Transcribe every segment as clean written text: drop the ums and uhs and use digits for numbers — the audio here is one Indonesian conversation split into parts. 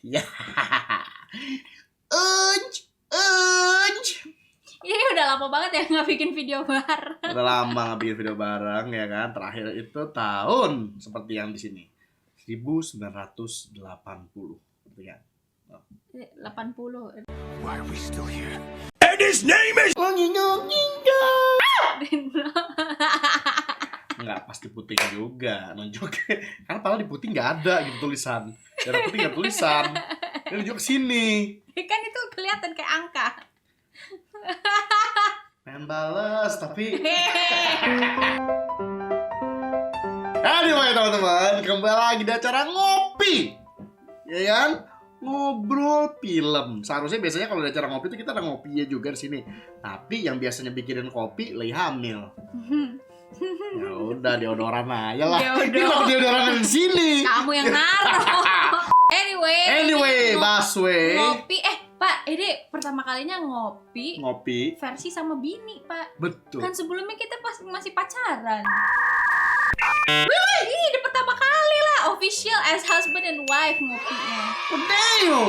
Ya. Unj. Ini udah lama banget ya nggak bikin video bareng. Udah lama nggak bikin video bareng ya kan. Terakhir itu tahun seperti yang di sini. 1980. Gitu kan. 80. Why are we still here? And his name is... Enggak, pasti puting juga nunjuk. Karena padahal di puting nggak ada gitu tulisan. Darah putih nggak tulisan. Dia nunjuk ke sini. Kan itu kelihatan kayak angka. Pengen bales tapi anyway teman-teman, kembali lagi di acara ngopi. Ya kan? Ngobrol film. Seharusnya biasanya kalau di acara ngopi itu kita ada ngopinya juga di sini. Tapi yang biasanya bikinin kopi lagi hamil. Ya udah deodoran aja lah. Deodoran di sini. Kamu yang naruh. Anyway, Baswe. Ngopi, Pak, ini pertama kalinya ngopi versi sama bini, Pak. Betul. Kan sebelumnya kita masih pacaran. Really? Ini pertama kali lah official as husband and wife ngopinya. Damn.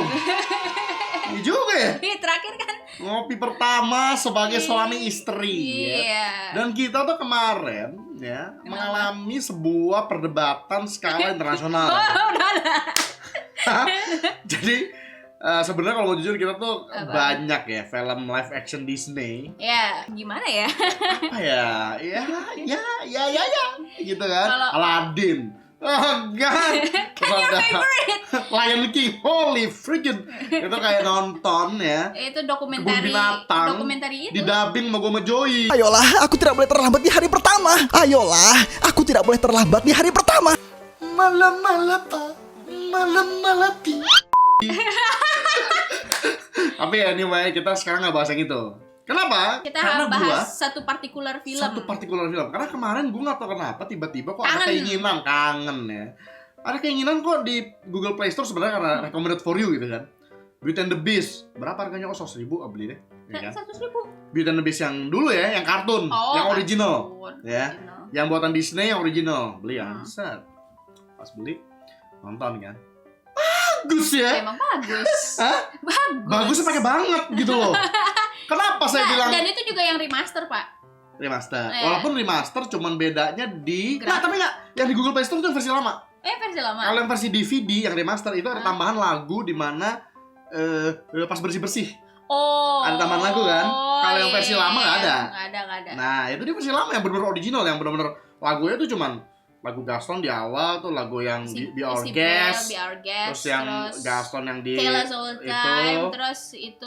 Ini juga ya. Ini terakhir kan Ngopi pertama sebagai suami istri. Iya. Ya. Dan kita tuh kemarin ya mengalami sebuah perdebatan skala internasional. udah ada. Jadi sebenarnya kalau mau jujur kita tuh Apa? banyak ya film live action Disney. Ya, gimana ya? Apa ya? Ya, gitu kan. Kalau- Aladdin. Oh god. Kan your favorite. Lion King. Holy freaking. Itu kayak nonton ya. Itu Kebun dokumentari itu. Didubbing sama gue sama Joey. Ayolah, aku tidak boleh terlambat di hari pertama. Ayolah, aku tidak boleh terlambat di hari pertama. Malam-malapi. Tapi anyway, kita sekarang nggak bahas yang itu. Kenapa? Kita Karena bahas satu partikular film. Karena kemarin gue nggak tahu kenapa tiba-tiba kok ada Kangen. keinginan kangen ya. Ada keinginan kok di Google Play Store sebenarnya karena recommended for you gitu kan. Beauty and the Beast. Berapa harganya? Oh, 100.000 beli deh. Ya kan? 100.000. Beauty and the Beast yang dulu ya, yang kartun, yang original. Ya. Yang buatan Disney yang original. Beli kan. Set. Pas beli nonton kan. Bagus ya. Emang bagus. Hah? Bagusnya pakai banget gitu loh. Kenapa saya bilang Dan itu juga yang remaster, Pak. remaster? Iya. Walaupun remaster cuman bedanya di Grafik. tapi enggak, yang di Google Play Store itu versi lama. Versi lama. Kalau yang versi DVD yang remaster itu ada tambahan lagu di mana pas bersih-bersih. Oh. Ada tambahan lagu kan? Kalau yang versi lama nggak ada. Nggak ada. Nah, itu di versi lama yang benar-benar original, yang benar-benar lagunya tuh cuman lagu Gaston di awal tuh, lagu yang Be Our Guest, terus yang Gaston yang di Tale As Old Time, terus itu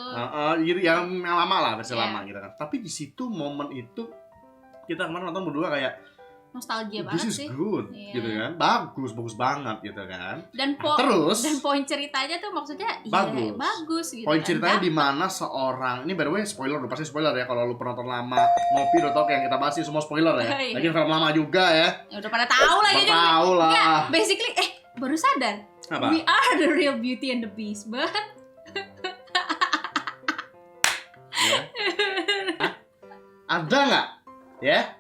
yang lama lah, versi Yeah. lama gitu kan. Tapi di situ momen itu kita kemarin nonton berdua kayak nostalgia this banget is sih. good Iya. gitu kan. Bagus banget gitu kan. Dan Terus dan poin ceritanya tuh maksudnya Bagus. bagus gitu. poin kan. ceritanya di mana seorang, ini by the way spoiler, udah pasti spoiler ya kalau lu penonton lama ngopi udah tau kayak yang kita bahas ini semua spoiler ya. Iya. Lagi film lama juga ya. Ya udah pada tahu lah Udah gitu. tahu lah. Enggak, basically baru sadar. Apa? We are the real Beauty and the Beast, but Ya. Hah? Ada nggak? Ya,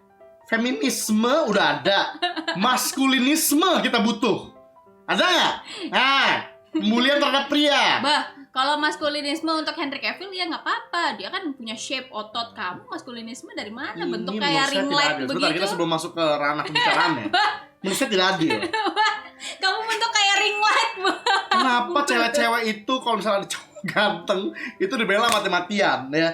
feminisme udah ada, maskulinisme kita butuh. Ada nggak? Nah, pembulian terhadap pria. kalau maskulinisme untuk Henry Cavill ya nggak apa-apa. Dia kan punya shape otot. Kamu maskulinisme dari mana? Bentuk menurut kayak saya ring tidak light adil. Sebentar, begitu. kita sebelum masuk ke ranah pembicaraan ya. Menurut saya tidak adil. Kamu bentuk kayak ring light. Kenapa cewek-cewek itu kalau misalnya ada cowok ganteng itu dibela mati-matian ya?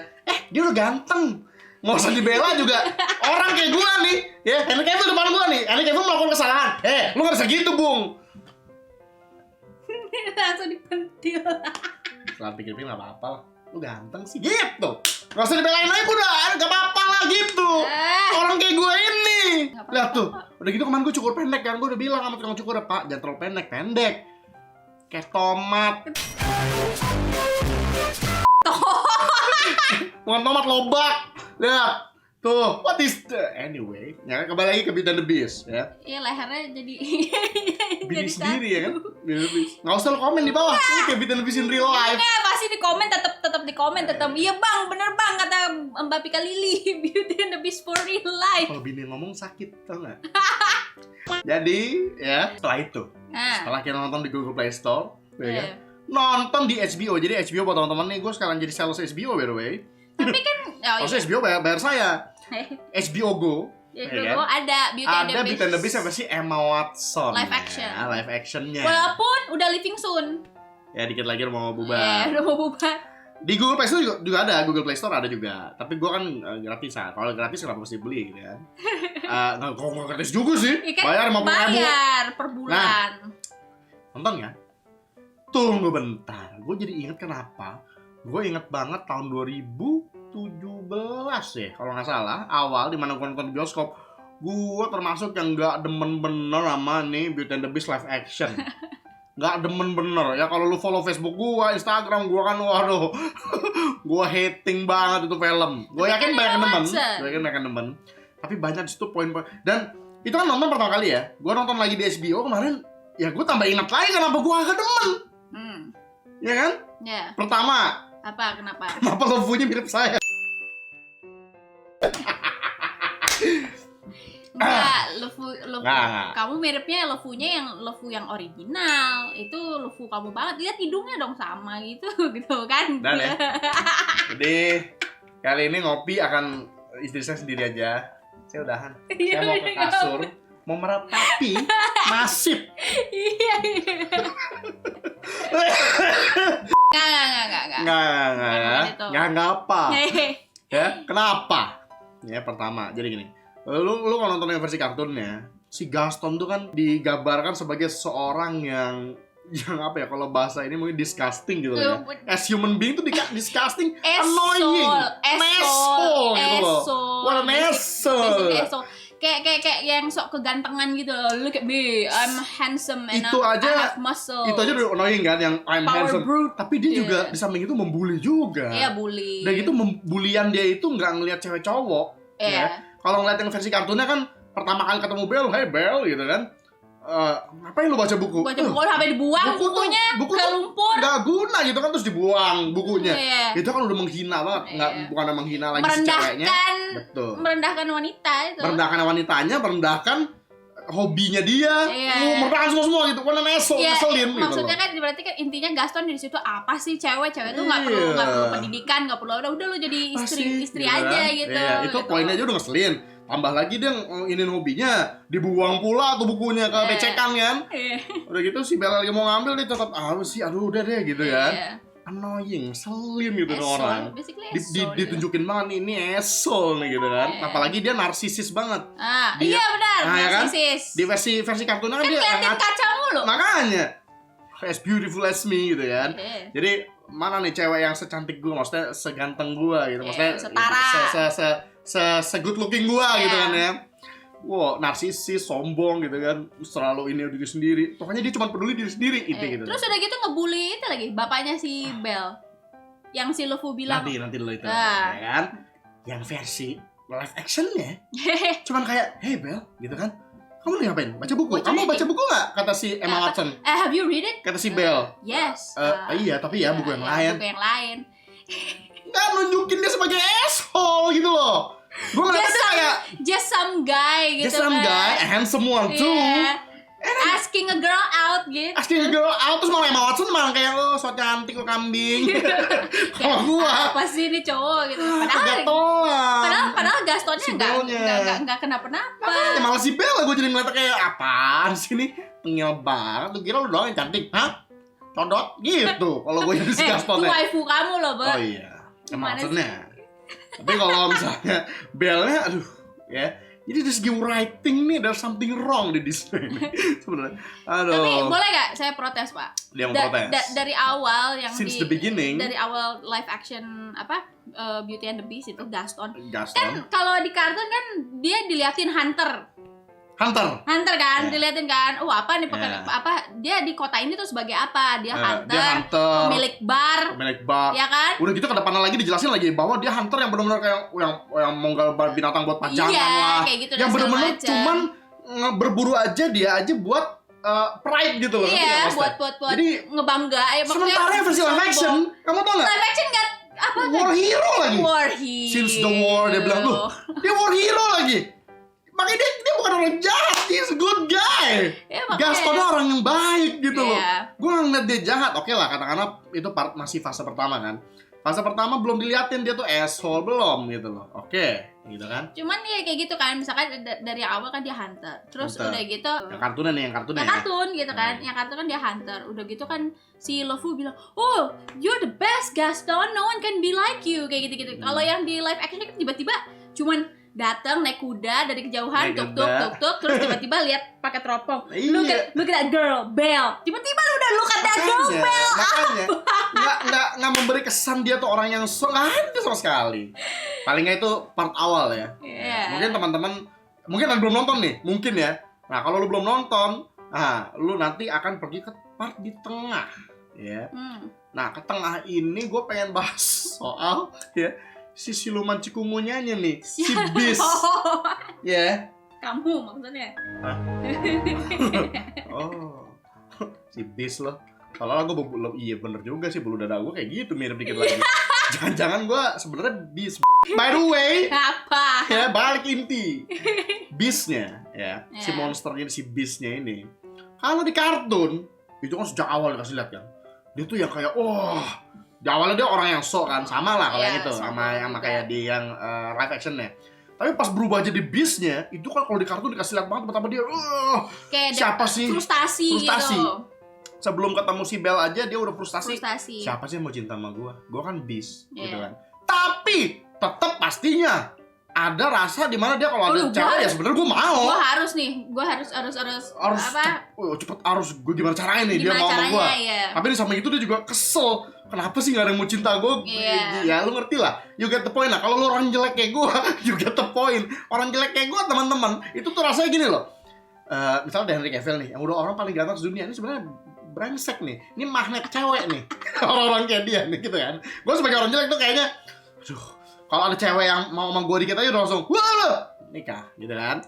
Dia udah ganteng, nggak usah dibela juga. Orang kayak gua nih, ya Henry Cavill depan gua nih, Henry Cavill melakukan kesalahan. Lu nggak bisa gitu, Bung. Langsung dipentil. Setelah pikir-pikir nggak apa-apa lah, lu ganteng sih gitu. Nggak usah dibelain lagi udah, nggak apa-apa lah gitu. Orang kayak gua ini, Nggak apa-apa, lihat tuh, Pak. udah gitu kemarin gua cukur pendek kan, gua udah bilang sama tukang cukur, Pak, jangan terlalu pendek, kayak tomat. Bukan tomat, lobak. Lihat. Tuh, what is the... Anyway, ya kembali lagi ke Beauty and the Beast ya. Iya, lehernya jadi Bini sendiri ya kan? Beauty and the Beast. Nggak usah lo komen di bawah. Ini kayak Beauty and the Beast in real life. Enggak, pasti di komen, tetap di komen, tetap. Iya bang, bener bang, kata Mbak Pika Lili. Beauty and the Beast for real life. Kalau bini ngomong sakit, tau nggak? Jadi, ya setelah itu, Nah, setelah kita nonton di Google Play Store, ya kan? nonton di HBO. Jadi HBO buat teman-teman nih, gue sekarang jadi sales HBO by the way. Tapi kan Maksudnya HBO bayar saya. HBO Go. Ya, ya kan? ada Beauty and the Beast yang versi Emma Watson. Live action. Ya, live actionnya. Walaupun udah living soon. Ya dikit lagi udah mau Ya, bubar. udah mau bubar. Di Google Play Store juga ada, Google Play Store ada juga. Tapi gue kan gratisan. Kalau gratis kenapa mesti beli gitu kan? Nggak gratis juga sih. Ya kan Bayar 50.000. bayar per bulan. Nonton ya? Tunggu bentar. Gue jadi inget kenapa? Gue inget banget tahun 2017 ya, kalau nggak salah. Awal dimana gue nonton bioskop. Gue termasuk yang nggak demen bener sama nih Beauty and the Beast live action. Nggak demen bener. Ya kalau lu follow Facebook gue, Instagram gue kan, waduh. Gue hating banget itu film. Gue yakin banyak yang demen. Gue yakin banyak yang demen. Tapi banyak di situ poin-poin. Dan itu kan nonton pertama kali ya. Gue nonton lagi di HBO kemarin. Ya gue tambah ingat lagi kenapa gue agak demen. Ya kan? Ya. Pertama, Kenapa? kenapa levunya mirip saya? Enggak, Luffy. Nggak. Kamu miripnya Luffy-nya yang original. Itu Luffy kamu banget. Lihat hidungnya dong sama gitu gitu kan. Dan ya. Jadi kali ini ngopi akan istri saya sendiri aja. Saya udahan. Saya mau ke kasur, mau meratapi nasib. Iya. Nggak apa. Ya, kenapa? Ya, pertama, jadi gini. Lu kalau nonton yang versi kartunnya, si Gaston tuh kan digambarkan sebagai seorang yang apa ya, kalau bahasa ini mungkin disgusting gitu ya. As human being tuh disgusting, annoying, asshole gitu loh. What an asshole. Kayak yang sok kegantengan gitu loh. Look at me, I'm handsome and Itu I aja- have muscle. Itu aja udah annoying kan, yang I'm Power handsome. brute. Tapi dia juga di samping itu membuli juga. Iya, bully. Dan gitu bulian dia itu nggak ngelihat cewek cowok. Iya. Ya. Kalau ngeliat yang versi kartunnya kan pertama kali ketemu Belle, hey Belle gitu kan. Ngapain lu baca buku? Baca buku sampai dibuang buku tuh- bukunya buku ke tuh lumpur. Nggak guna gitu kan, terus dibuang bukunya. Iya. Itu kan udah menghina banget, nggak Iya. bukan menghina lagi si ceweknya. Betul. Merendahkan wanita itu. Merendahkan wanitanya, merendahkan hobinya dia, Iya. merendahkan semua gitu. Kan asshole, Iya, ngeselin gitu maksudnya loh. kan berarti kan intinya Gaston di situ apa sih cewek tuh nggak perlu pendidikan, nggak perlu udah lu jadi istri Gitu aja kan. gitu. Iya, itu gitu. poinnya aja udah ngeselin. Tambah lagi dia ingin hobinya, dibuang pula tuh bukunya ke Iya. becekan kan. Iya. Udah gitu si Bella lagi mau ngambil dia tetap sih, aduh udah deh gitu kan. Iya. Annoying, selin gitu tuh Asshole, orang. basically Di- asshole gitu. ditunjukin banget nih, ini asshole nih gitu kan. Iya. Apalagi dia narsisis banget. Iya benar, ya kan? narsisis. Di versi kartunnya kan Kan dia ngeliatin kaca mulu. makanya as beautiful as me gitu kan. Iya. Jadi mana nih cewek yang secantik gue, maksudnya seganteng gue gitu, Iya, maksudnya setara. se good looking gue gitu Iya. kan ya. Wow, narsisis, sombong gitu kan, selalu ini diri sendiri. Pokoknya dia cuma peduli diri sendiri itu gitu. Terus udah gitu ngebully itu lagi bapaknya si Belle. Yang si Luffy bilang nanti dulu itu, Ah. ya kan? Yang versi live actionnya, cuman kayak, hey Belle, gitu kan? Kamu lagi ngapain? Baca buku? Baca Kamu reading. baca buku nggak? Kata si Emma Apa? Watson. Have you read it? Kata si Belle. Yes. Iya, tapi ya buku yang lain. Buku yang lain. Nggak nunjukin dia sebagai asshole gitu loh. Gue ngeliatnya dia kayak Just some guy gitu just some kan. guy, a handsome one too. Iya. Asking a girl out gitu. Asking a girl out, terus malah Emma Watson malah kayak lo so cantik lo kambing. Kalau gua Apa sih ini cowok gitu. Padahal gatolan. Gastonnya Si Belle-nya. enggak kenapa-napa. Makanya malah si Bella gue jadi ngeliatnya kayak apaan sih ini, tengil banget. Lu kira lu doang yang cantik, hah? Codot gitu. Kalau gue jadi si Itu Gastonnya. waifu kamu loh, Bang. Oh iya, Emma Gimana Watsonnya. Tapi kalau misalnya Belle-nya, aduh, ya. Jadi dari segi writing nih, there's something wrong di Disney ini. Sebenarnya. Aduh. Tapi boleh gak saya protes, Pak? Dia mau protes. Dari awal yang Since the beginning. dari awal live action Beauty and the Beast itu Gaston. Kan Gaston. kalau di kartun kan dia diliatin hunter Hunter. kan, Iya. diliatin kan. Oh, apa nih Iya. apa dia di kota ini tuh sebagai apa? Dia Dia hunter. pemilik bar, Pemilik bar. ya kan? Udah gitu ke depannya lagi dijelasin lagi bahwa dia hunter yang benar-benar kayak yang menggal binatang buat pajangan Iya, lah. kayak gitu dan Yang segala benar-benar macam. cuman berburu aja dia aja buat pride gitu loh. ngerti nggak Iya, maksudnya? buat Jadi ngebangga ya maksudnya. sementara yang versi live action, kamu tau nggak? Live action kan apa? War hero lagi. War hero. Since the war dia bilang loh, dia war hero lagi. Makanya dia bukan orang jahat, he's a good guy. Ya, makanya. Gaston orang yang baik gitu loh. Iya. Gue ngeliat dia jahat, oke lah katakanlah itu masih fase pertama kan. Fase pertama belum diliatin dia tuh asshole belum gitu loh. Oke, gitu kan. Cuman ya kayak gitu kan, misalkan dari awal kan dia hunter. Terus Hunter. udah gitu Yang kartunnya nih, yang kartunnya. yang kartun gitu kan. Yang kartun kan dia hunter. Udah gitu kan si Luffy bilang, "Oh, you're the best Gaston. No one can be like you." Kayak gitu-gitu. Kalau yang di live action kan tiba-tiba cuman datang naik kuda dari kejauhan, Naik tuk kuda. tuk tuk tuk, terus tiba-tiba lihat pakai teropong. Iya. Look at that girl, Belle. Tiba-tiba lu udah look at that girl, Belle. Makanya nggak memberi kesan dia tuh orang yang nggak ada sama sekali. Paling nggak itu part awal ya. Iya. Mungkin teman-teman mungkin yang belum nonton nih, mungkin ya. Nah kalau lu belum nonton, lu nanti akan pergi ke part di tengah, ya. Nah ke tengah ini gue pengen bahas soal ya si siluman cikumunya nih, si Beast, ya. Kamu maksudnya. Oh, si Beast loh. Kalau gue iya bener juga sih, bulu dada gue kayak gitu, mirip dikit lagi. Jangan-jangan gue sebenarnya Beast. By the way, Apa? ya balik inti Beastnya ya, si Ya. monsternya si Beastnya ini. Kalau di kartun itu kan sejak awal dikasih lihat kan, dia tuh yang kayak di awalnya dia orang yang sok kan, sama lah kalau Iya, yang itu sama juga. kayak di yang live actionnya. Tapi pas berubah jadi Beastnya itu kan kalau di kartun dikasih lihat banget betapa dia Kayak siapa sih frustasi Frustasi. gitu. sebelum ketemu si Belle aja dia udah frustasi. Frustasi. Siapa sih yang mau cinta sama gue kan Beast Iya. gitu kan. Tapi tetap pastinya ada rasa di mana dia kalau ada Oh, cewek ya sebenarnya gue mau. Gue harus Cepet harus gue gimana caranya nih dia gimana mau sama gue. caranya ya. Tapi di samping itu dia juga kesel. Kenapa sih gak ada yang mau cinta gue? Iya. Ya lu ngerti lah. You get the point lah. Kalau lu orang jelek kayak gue, you get the point. Orang jelek kayak gue teman-teman, itu tuh rasanya gini loh. Misalnya Henry Cavill nih, yang udah orang paling ganteng sedunia, ini sebenarnya brengsek nih. Ini magnet cewek nih. Orang-orang kayak dia nih gitu kan. Gue sebagai orang jelek tuh kayaknya, aduh, kalau ada cewek yang mau sama gue dikit aja udah langsung, wah, nikah gitu kan.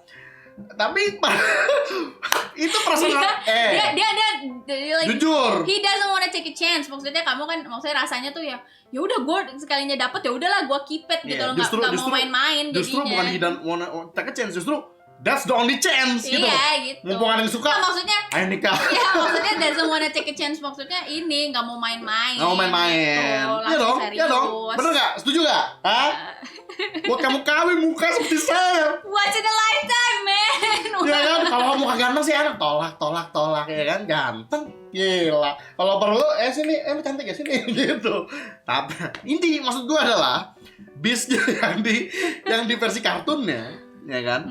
Tapi itu perasaan dia like, jujur. he doesn't wanna take a chance. Maksudnya kamu kan, maksudnya rasanya tuh ya udah gue sekalinya dapet ya udahlah gue keep it gitu Iya, loh, nggak mau main-main Justru jadinya. bukan he don't wanna take a chance, justru that's the only chance gitu. Iya gitu. Mumpung ada yang suka, Nah, maksudnya ayo nikah. ya maksudnya doesn't wanna take a chance, maksudnya ini nggak mau main-main. Nggak mau main-main. Gitu, Iya dong, langsung iya dong. serius. Bener nggak? Setuju nggak? Hah? Buat kamu kawin muka seperti saya. Once in a lifetime, man. Ya kan? Kalau muka ganteng sih enak, tolak ya kan? Ganteng, gila. Kalau perlu, sini, lu cantik ya sini gitu. Tapi inti maksud gua adalah Beast-nya yang di versi kartunnya, ya kan?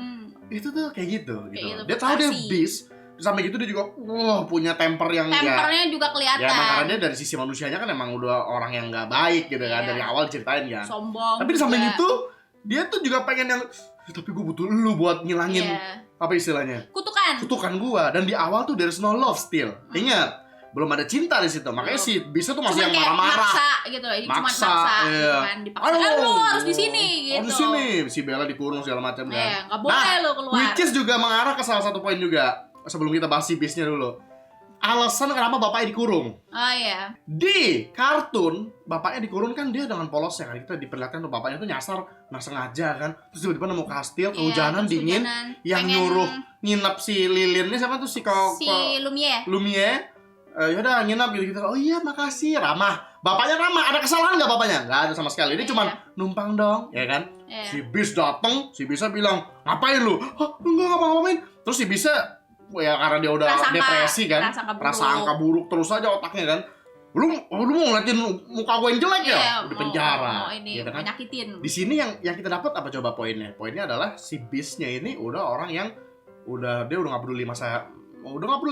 Itu tuh kayak gitu. gitu, Dia tahu dia frustasi. Beast. Sampai gitu dia juga punya temper yang Tempernya juga kelihatan. ya emang karena dia dari sisi manusianya kan emang udah orang yang nggak baik gitu kan, Iya. dari awal diceritain kan. Sombong. Tapi di samping juga. itu dia tuh juga pengen yang tapi gue butuh lu buat ngilangin Iya. apa istilahnya Kutukan. gua. Dan di awal tuh there's no love still. Ingat, belum ada cinta di situ. Makanya si Bisa tuh masih Cuman yang kayak marah-marah. maksa gitu loh. Cuma maksa Iya. gitu kan. Dipaksa kan lu harus di sini gitu. Harus di sini. Si Bella dikurung segala macam kan. Iya, nggak boleh lu keluar. Which is juga mengarah ke salah satu poin juga. Sebelum kita bahas si Beast-nya dulu. Alasan kenapa bapaknya dikurung. Oh iya. Di kartun, bapaknya dikurung kan dia dengan polosnya kan. Kita diperlihatkan tuh bapaknya tuh nyasar nggak sengaja kan. Terus tiba-tiba nemu kastil, kehujanan, Iya, terus dingin. hujanan. Yang Pengen nyuruh nginep si Lilin ini siapa tuh si Lumie. Lumie. Yaudah nginep gitu-gitu. Oh iya makasih, ramah. Bapaknya ramah, ada kesalahan nggak bapaknya? Nggak ada sama sekali. Dia Iya. cuman numpang dong, ya kan? Iya. Si Beast dateng, si Bisa bilang, ngapain lu? Hah, enggak ngapa-ngapain. Terus si Bisa, ya karena dia udah depresi kan, prasangka buruk terus aja otaknya kan. Lu mau ngeliatin muka gue yang jelek ya? Iya, Di penjara. mau ini Gitu kan? nyakitin. Di sini yang kita dapat apa coba poinnya? Poinnya adalah si Beast-nya ini udah orang yang dia udah nggak peduli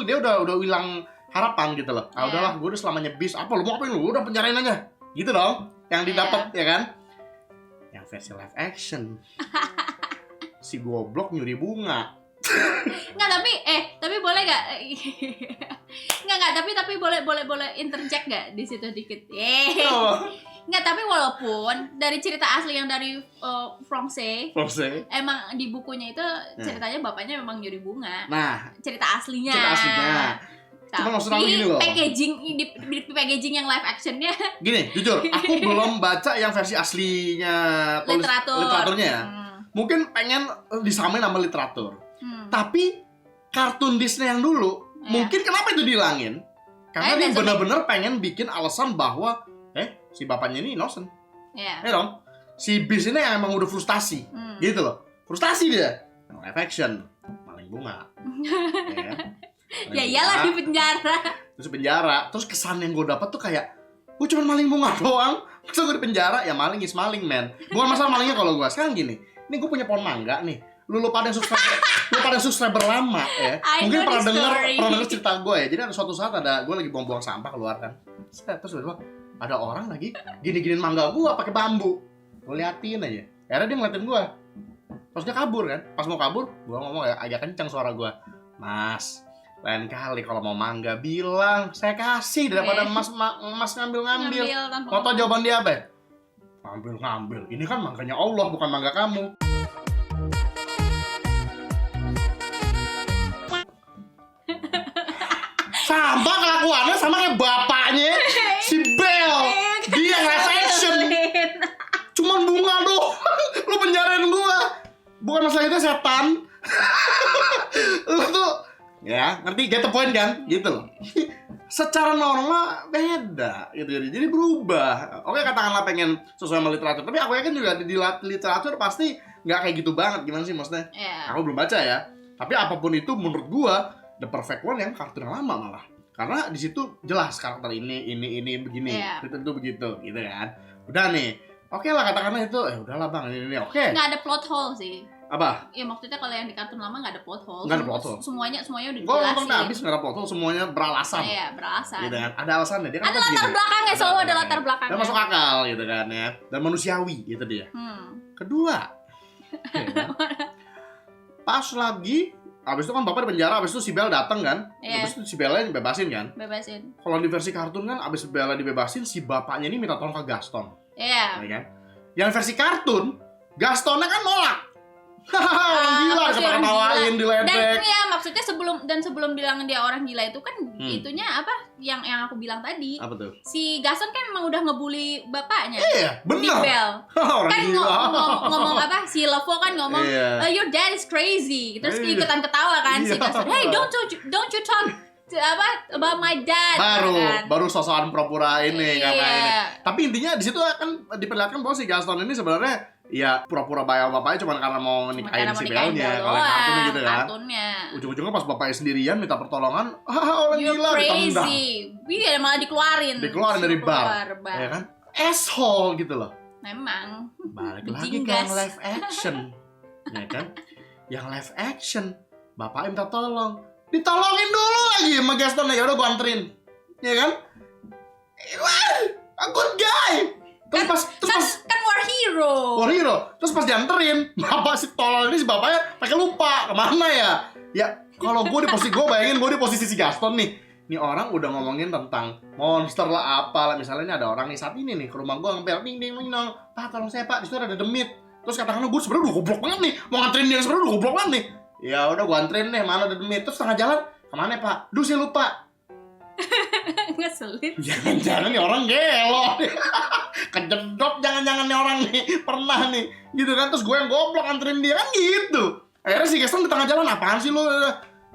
dia udah hilang harapan gitu loh. Iya. Udahlah, gue udah selamanya Beast. Apa lu mau ngapain lu? Udah penjarain aja. Gitu dong. Yang didapat ya kan? Yang versi live action. Si goblok nyuri bunga. Nggak, tapi boleh nggak? Nggak, tapi boleh interject nggak di situ dikit? Nggak, tapi walaupun dari cerita asli yang dari France, emang di bukunya itu ceritanya bapaknya memang nyuri bunga. Nah, Cerita aslinya. Cuma maksud aku gini loh. Di packaging yang live actionnya Gini, jujur, aku belum baca yang versi aslinya literaturnya literaturnya ya. mungkin pengen disamain sama literatur. Hmm. Tapi kartun Disney yang dulu, Iya. mungkin kenapa itu dihilangin? Karena dia Doesn't benar-benar pengen bikin alasan bahwa si bapaknya ini innocent. Iya. Ya dong. Si Beast ini emang udah frustasi. Hmm. Gitu loh. Frustasi dia. Live action. Maling bunga. Ya. Ya iyalah di penjara. Terus penjara. Terus kesan yang gue dapat tuh kayak gue cuma maling bunga doang. Masa gue di penjara? Ya maling is maling, man. Bukan masalah malingnya kalau gue. Sekarang gini. Ini gue punya pohon mangga nih. Lu pada subscriber lama ya. I Mungkin know pernah the denger story. cerita gue ya. Jadi ada suatu saat gue lagi buang-buang sampah keluar kan. Terus tiba-tiba ada orang lagi gini-giniin mangga gue pakai bambu. Gue liatin aja. Akhirnya dia ngeliatin gue. Terus dia kabur kan. Pas mau kabur, gue ngomong ya agak kencang suara gue. Mas, lain kali kalau mau mangga bilang saya kasih daripada mas ngambil-ngambil. Tanpa Mau tau jawaban dia apa ya? Ngambil. Ini kan mangganya Allah, bukan mangga kamu. Sama kelakuannya sama kayak bapaknya si Bel. Dia live action. Cuman bunga doang. Lu penjarain gua. Bukan masalah itu setan. Lu tuh ya, ngerti get the point kan? Gitu loh. Secara normal beda gitu jadi berubah. Oke, katakanlah pengen sesuai sama literatur, tapi aku yakin juga di literatur pasti nggak kayak gitu banget. Gimana sih maksudnya? Iya. Aku belum baca ya. Tapi apapun itu menurut gua the perfect one yang kartun yang lama malah. Karena di situ jelas karakter ini begini, Iya. itu begitu gitu kan. Udah nih. Oke lah katakanlah itu udahlah Bang ini oke. Nggak ada plot hole sih. Apa? Ya maksudnya kalau yang di kartun lama nggak ada plot hole. Nggak ada plot hole. Semuanya udah Gua nonton dijelasin. habis nggak ada plot hole, semuanya beralasan. Iya, beralasan. Gitu kan. Ada alasannya dia kan Ada begini. latar belakangnya, selalu ada latar belakangnya. Dan masuk akal gitu kan ya. Dan manusiawi gitu dia. Kedua. ya kan? Pas lagi abis itu kan bapak di penjara, abis itu si Bella datang kan. Iya. Abis itu si Bella dibebasin kan. Bebasin. Kalau di versi kartun kan abis Bella dibebasin si bapaknya ini minta tolong ke Gaston. Iya. Ya kan? Yang versi kartun Gastonnya kan nolak. Orang gila, pasti orang ketawa-ketawain, Dan diledek. ya maksudnya sebelum bilang dia orang gila itu kan itunya apa yang aku bilang tadi. Apa tuh? Si Gaston kan memang udah ngebully bapaknya. Iya, Di bener. Bell. Orang Kan gila. ngomong apa? Si Lefo kan ngomong, Iya. your dad is crazy. Terus Iya. ikutan ketawa kan si Iya. Gaston. Hey, don't you talk about my dad. kan? baru sosokan pura-pura ini Iya. karena ini. Tapi intinya di situ kan diperlihatkan bahwa si Gaston ini sebenarnya ya pura-pura bayar bapaknya cuma karena mau nikahin Karena mau si nikahin Belnya Bel kalau kartunnya gitu kan. Kartunnya. Ujung-ujungnya pas bapaknya sendirian minta pertolongan, orang You're gila ditendang. crazy. Iya malah dikeluarin. Dikeluarin dari bar. Keluar Ya kan? Asshole gitu loh. Memang. Balik lagi ke Bejinggas. yang live action. Ya kan? Yang live action bapaknya minta tolong. Ditolongin dulu lagi sama Gaston. Ya udah gua anterin. Ya kan? Wah, a good guy. Terus pas War hero. War hero. Terus pas dianterin, bapak si tolol ini si bapaknya pakai lupa kemana ya? Ya kalau gue bayangin gue di posisi si Gaston nih. Nih orang udah ngomongin tentang monster lah apa lah. Misalnya ini ada orang nih saat ini nih ke rumah gue ngepel ding ding ding dong. Pak tolong saya pak, di situ ada demit. Terus katakanlah gue sebenarnya udah goblok banget nih, mau nganterin dia sebenarnya udah goblok banget nih. Ya udah gue anterin deh, mana ada demit. Terus tengah jalan kemana pak? Duh saya lupa. Ngeselin. Jangan-jangan nih orang gelo. Kejedot jangan-jangan nih orang nih pernah nih gitu kan. Terus gue yang goblok anterin dia kan gitu. Akhirnya si Gaston di tengah jalan apaan sih lo?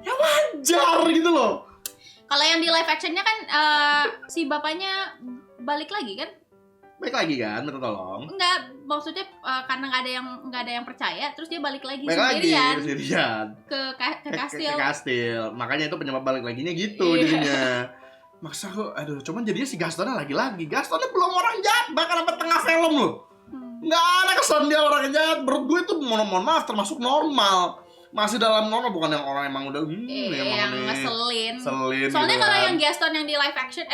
Ya wajar gitu loh. Kalau yang di live actionnya kan si bapaknya balik lagi kan? Baik lagi kan minta tolong. Enggak, maksudnya karena nggak ada yang percaya, terus dia balik lagi Baik lagi sendirian sendirian. ke kastil. Ke kastil. Makanya itu penyebab balik laginya gitu Iya. jadinya. Maksa kok, aduh, cuman jadinya si Gastonnya lagi-lagi. Gastonnya belum orang jahat, bahkan sampai tengah film loh. Nggak ada kesan dia orang jahat. Menurut gue itu mohon maaf termasuk normal. Masih dalam normal, bukan yang orang emang udah yang ngeselin. Soalnya gitu kalau kan. yang Gaston yang di live action,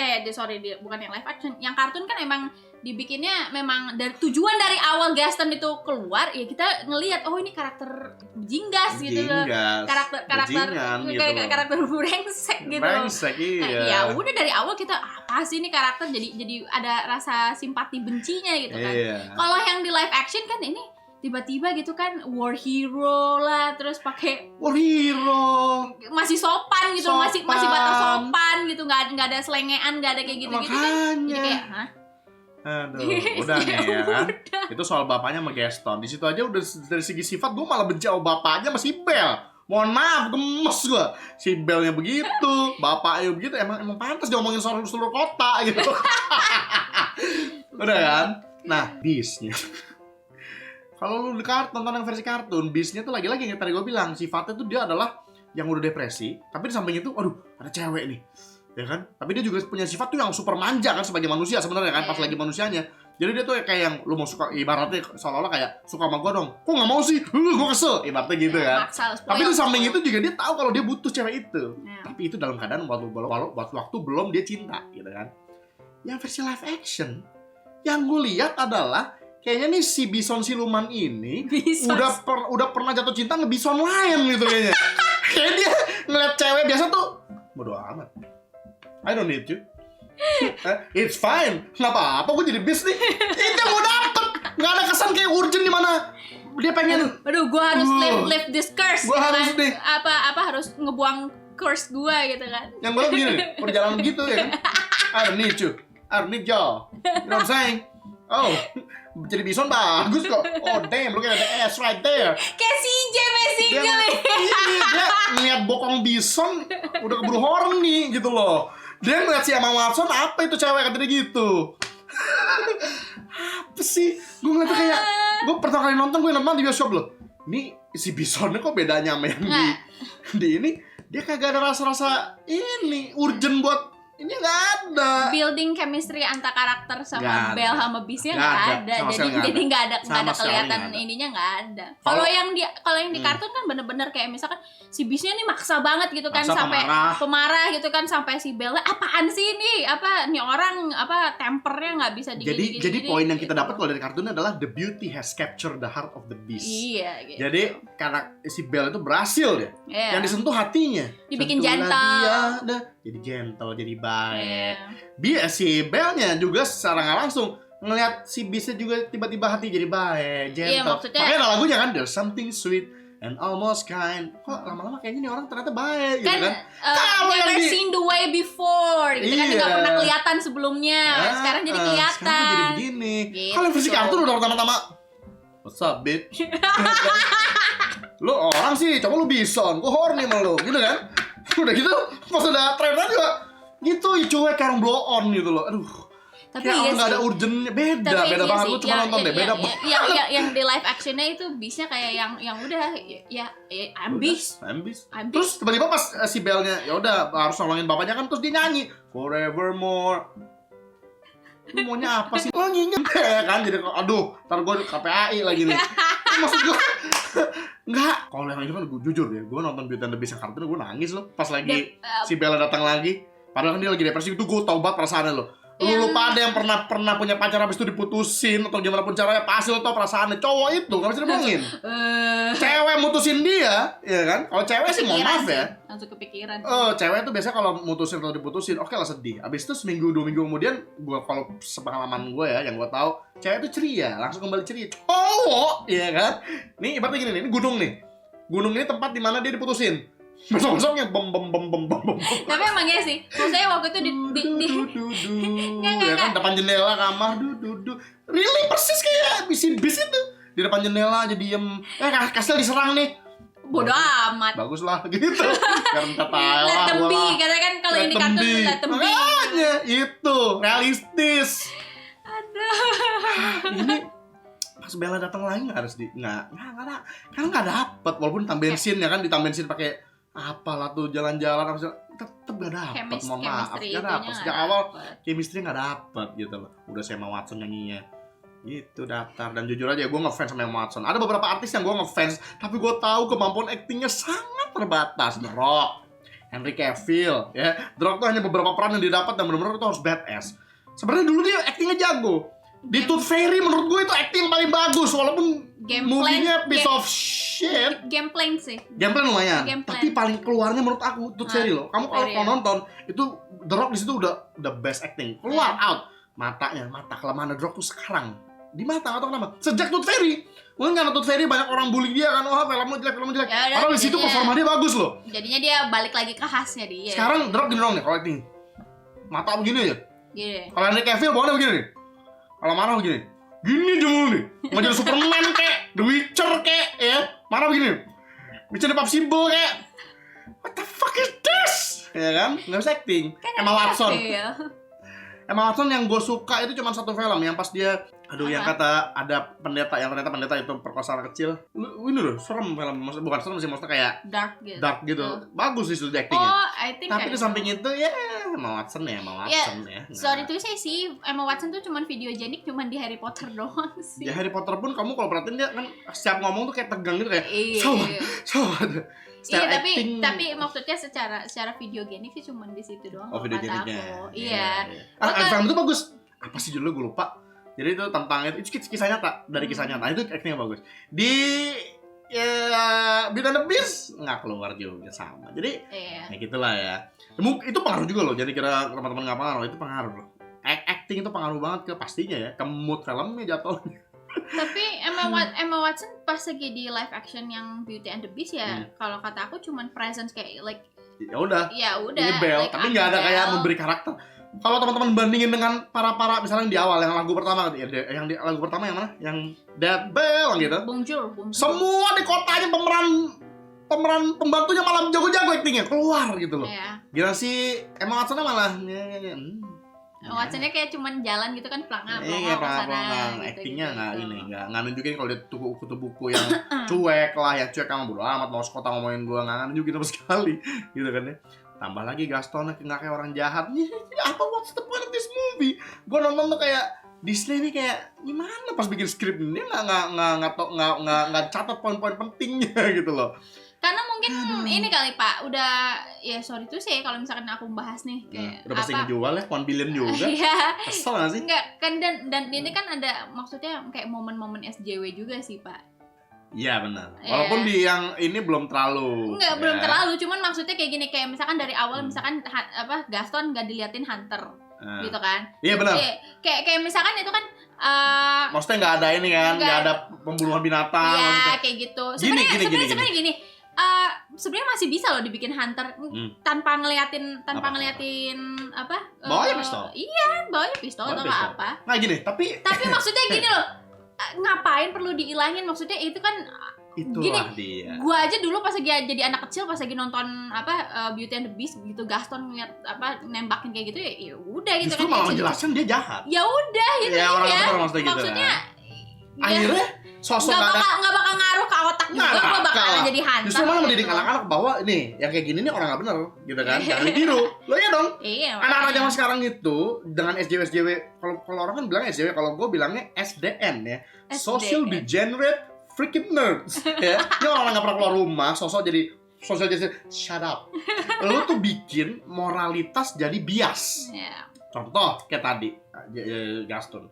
bukan yang live action, yang kartun kan emang dibikinnya memang dari tujuan dari awal Gaston itu keluar ya kita ngelihat oh ini karakter bejinggas gitu loh. Karakter Bajingan gitu loh. karakter brengsek gitu. Brengsek, iya. Ya udah dari awal kita apa sih ini karakter jadi ada rasa simpati bencinya gitu kan. Iya. Kalau yang di live action kan ini tiba-tiba gitu kan war hero lah terus pakai War hero. masih sopan gitu masih batas sopan gitu nggak ada selengean nggak ada kayak gitu kan jadi Makanya. kayak hah Aduh, udah nih ya kan. Itu soal bapaknya sama Gaston. Di situ aja udah dari segi sifat gue malah benci sama bapaknya sama si Bel. Mohon maaf, gemes gue. Si Belnya begitu, bapaknya begitu. Emang pantas diomongin seluruh kota gitu. Udah kan? Nah, Beast-nya. Kalau lu tonton yang versi kartun, Beast-nya tuh lagi-lagi yang tadi gue bilang, sifatnya tuh dia adalah yang udah depresi, tapi di samping itu, aduh, ada cewek nih. Ya kan? Tapi dia juga punya sifat tuh yang super manja kan sebagai manusia sebenarnya kan, pas lagi manusianya. Jadi dia tuh kayak yang lu mau suka, ibaratnya seolah-olah kayak suka sama gue dong. Kok nggak mau sih? Gue kesel. Ibaratnya gitu kan. Tapi di samping itu juga dia tahu kalau dia butuh cewek itu. Tapi itu dalam keadaan waktu belum dia cinta gitu kan. Yang versi live action, yang gue lihat adalah kayaknya nih si Bison siluman ini udah pernah jatuh cinta nge-bison lain gitu kayaknya. Kayak dia ngeliat cewek biasa tuh bodo amat. I don't need you. It's fine. Kenapa? Apa gue jadi bis nih? Itu yang gue dapet. Gak ada kesan kayak urgent di mana dia pengen. Aduh, gue harus live this curse. Gue harus nih. Apa harus ngebuang curse gue gitu kan? Yang gue begini nih, perjalanan begitu ya kan? I don't need you. I don't need y'all. You know what I'm saying? Oh, jadi bison bagus kok. Oh damn, look at the ass right there. Kayak CJ basically. Dia ngeliat bokong bison udah keburu horny gitu loh. Dia ngeliat si Emma Watson, apa itu cewek kata dia gitu. Apa sih? Gue ngeliatnya kayak, gue pertama kali nonton di bioskop loh. Ini si bisonnya kok bedanya sama yang di ini. Dia kagak ada rasa-rasa ini urgent buat ini, nggak ada. Building chemistry antar karakter sama Gak Belle ada. sama Beast-nya Nggak nggak ada. ada. Sama sekali Jadi nggak ada Sama sekali kelihatan nggak ada. ininya nggak ada. Kalau- Kalau yang di kartun kan bener-bener kayak misalkan si Beast-nya nih maksa banget gitu kan, Maksa, sampai pemarah. pemarah gitu kan, sampai si Belle apaan sih ini, nih orang tempernya nggak bisa digini. Jadi poin yang kita dapat kalau dari kartun adalah the beauty has captured the heart of the beast. Iya gitu. Jadi karena si Belle itu berhasil ya. Iya. Yang disentuh hatinya. Dibikin Sentuhlah gentle. dia, jadi gentle, jadi baik. Iya. Si Belle-nya juga secara nggak langsung ngelihat si Beast-nya juga tiba-tiba hati jadi baik, gentle. Iya, maksudnya- Makanya ada lagunya kan, there's something sweet and almost kind. Kok lama-lama kayaknya nih orang ternyata baik gitu kan. Kalau yang never di- seen the way before gitu kan, Iya. nggak pernah kelihatan sebelumnya. Sekarang jadi kelihatan. Sekarang jadi begini. Gitu. Kalau yang versi kartun udah pertama-tama, what's up, bitch? Lu orang sih, coba lu bison, gua horny sama lu, gitu kan? Udah gitu, pas udah trailer juga gitu, ya cuek kayak orang blow on gitu loh. Aduh. Tapi Kayak iya orang nggak sih. ada urgentnya, beda Tapi iya banget. sih, Lu cuma nonton deh, beda banget. yang di live actionnya itu Beast-nya kayak yang udah I'm Beast. Ambis. I'm Terus tiba-tiba pas si Belle-nya ya udah harus nolongin bapaknya kan, terus dia nyanyi Forevermore. Lu maunya apa sih? Oh nginget ya kan, jadi aduh, ntar gue KPAI lagi nih. Maksud gue enggak. Kalau yang ini kan gue jujur ya, gue nonton Beauty and the Beast yang kartun gue nangis loh pas lagi si Bella datang lagi. Padahal kan dia lagi depresi, itu gue tau banget perasaannya loh. Lu pada yang pernah punya pacar habis itu diputusin atau gimana pun caranya, pasti lo tau perasaannya. Cowok itu gak bisa dibohongin. Cewek mutusin dia, ya kan? Kalau cewek sih mohon maaf ya. Langsung kepikiran. Cewek tuh biasanya kalau mutusin atau diputusin, oke lah sedih. Abis itu seminggu 2 minggu kemudian, gua kalau sepengalaman gue ya, yang gue tahu, cewek tuh ceria, langsung kembali ceria. Cowok, ya kan? Nih ibaratnya gini nih, ini gunung nih. Gunung ini tempat di mana dia diputusin. Besok-besoknya bom. Tapi emang ya sih, maksudnya waktu itu Ya kan depan jendela kamar, really persis kayak si bis itu. Di depan jendela aja diem. Kastel diserang nih. bodo amat. Bagus lah gitu. Biar minta tahu Let lah. them gua be, lah. katanya kan kalau ini kartun let them be. Makanya itu realistis. Aduh. Ini pas Bella datang lagi nggak harus nggak karena nggak dapet, walaupun tambahin scene ya kan, ditambahin scene pakai apalah tuh jalan-jalan tetep gak dapet, mohon maaf gak dapet sejak awal, chemistry nggak dapet gitu loh. Udah sama Watson nyanyinya gitu datar, dan jujur aja gue ngefans sama Emma Watson. Ada beberapa artis yang gue ngefans tapi gue tahu kemampuan aktingnya sangat terbatas. The Rock, Henry Cavill ya, The Rock tuh hanya beberapa peran yang didapat dan benar-benar itu harus badass. Sebenarnya dulu dia aktingnya jago. Di Tooth Fairy menurut gue itu acting paling bagus, walaupun movie-nya piece of shit. Gameplay sih. Gameplay lumayan, Gameplay. tapi paling keluarnya menurut aku Tooth Fairy loh. Kamu kalau Fairy, ya. nonton itu The Rock di situ udah best acting. Keluar out mata kelemahan The Rock tuh sekarang di mata atau kenapa? Sejak Tooth Fairy. Mungkin karena Tooth Fairy banyak orang bully dia kan, oh filmnya jelek. Ya udah, Padahal di situ jadinya- performa dia bagus loh. Jadinya dia balik lagi ke khasnya dia. Sekarang The Rock gini dong nih kalau acting. Mata begini aja. Gini. Kalau Henry Cavill bawaannya begini nih. Kalau marah begini. Gini aja mulu nih. Ngejar Superman kek, The Witcher kek, ya. Marah begini. Bicara pub simple kek. What the fuck is this? Ya kan? Nggak bisa acting. Emma Watson. Iya. Emma Watson yang gue suka itu cuma satu film yang pas dia yang kata ada pendeta yang ternyata pendeta itu perkosa anak kecil. Ini loh, serem film. Maksudnya bukan serem sih, maksudnya kayak Dark gitu. Bagus sih itu actingnya. Oh, I think Tapi di samping itu ya Emma Watson ya. Sorry tuh saya sih Emma Watson tuh cuman videogenik cuman di Harry Potter doang sih. Di Harry Potter pun kamu kalau perhatiin dia kan setiap ngomong tuh kayak tegang gitu kayak Iya. Secara Iya, acting, tapi maksudnya secara videogenik sih cuman di situ doang. oh kalau kata videogeniknya. aku. Iya. Film itu bagus. Apa sih judulnya gue lupa. Jadi itu tentang itu kisah nyata, dari kisah nyata. Itu actingnya bagus. Di Beauty and the Beast nggak keluar juga sama. Jadi ya gitulah ya. Itu pengaruh juga loh. Jadi kira teman-teman nggak pengaruh, itu pengaruh loh. Acting itu pengaruh banget ke pastinya ya, ke mood filmnya jatuhnya. Tapi Emma Watson pas lagi di live action yang Beauty and the Beast ya, kalau kata aku cuman presence kayak like Ya udah. Ini Belle, like tapi nggak ada kayak Belle. memberi karakter. Kalau teman-teman bandingin dengan para misalnya di awal yang lagu pertama yang di lagu pertama yang mana? Yang That Belle gitu. Bonjour. Semua di kotanya pemeran pembantunya malah jago-jago aktingnya keluar gitu loh. Iya. Gila sih Emma Watson malah Watsonnya kayak cuman jalan gitu kan pelangap pelan-pelan aktingnya nggak nunjukin kalau dia kutu buku yang cuek sama bodo amat mau sekota ngomongin gua nggak nunjukin sama sekali gitu kan ya. Tambah lagi Gaston nggak kayak orang jahat. Apa what's the point of this movie? Gua nonton tuh kayak Disney nih kayak gimana pas bikin skrip ini nggak catat poin-poin pentingnya gitu loh. Karena mungkin ini kali Pak, udah ya sorry tuh sih kalau misalkan aku bahas nih kayak udah pasti ngejual ya 1 billion juga. Iya. Kesel gak sih? Enggak kan dan ini kan ada maksudnya kayak momen-momen SJW juga sih Pak. Iya benar. Walaupun di yang ini belum terlalu. Belum terlalu, cuman maksudnya kayak gini kayak misalkan dari awal misalkan Gaston nggak diliatin Hunter gitu kan. Iya benar. Kayak misalkan itu kan maksudnya nggak ada ini kan, nggak ada pembunuhan binatang. Iya kayak gitu. Sebenarnya gini. Sebenarnya masih bisa loh dibikin Hunter tanpa ngeliatin bawanya pistol. Iya, bawanya pistol atau apa. Nah gini, tapi maksudnya gini loh. Ngapain perlu diilangin, maksudnya itu kan itulah gini, dia. Gua aja dulu pas lagi jadi anak kecil pas lagi nonton Beauty and the Beast gitu Gaston ngeliat nembakin kayak gitu ya udah gitu. Justru kan malah menjelaskan dia jahat. ya udah gitu ya, orang ya maksudnya kan. Akhirnya sosok nggak bakal ngaruh ke otak juga, gua bakalan jadi Hunter. Justru malah mendidik anak-anak bahwa nih yang kayak gini nih orang nggak bener gitu kan, jangan ditiru. Lo ya dong. Iya. Anak-anak zaman sekarang itu dengan SJW kalau orang kan bilang SJW, kalau gue bilangnya SDN ya, Social Degenerate Freaking Nerds. Ya, ini orang nggak pernah keluar rumah, sosok jadi social justice. Shut up. Lo tuh bikin moralitas jadi bias. Yeah. Contoh kayak tadi Gaston.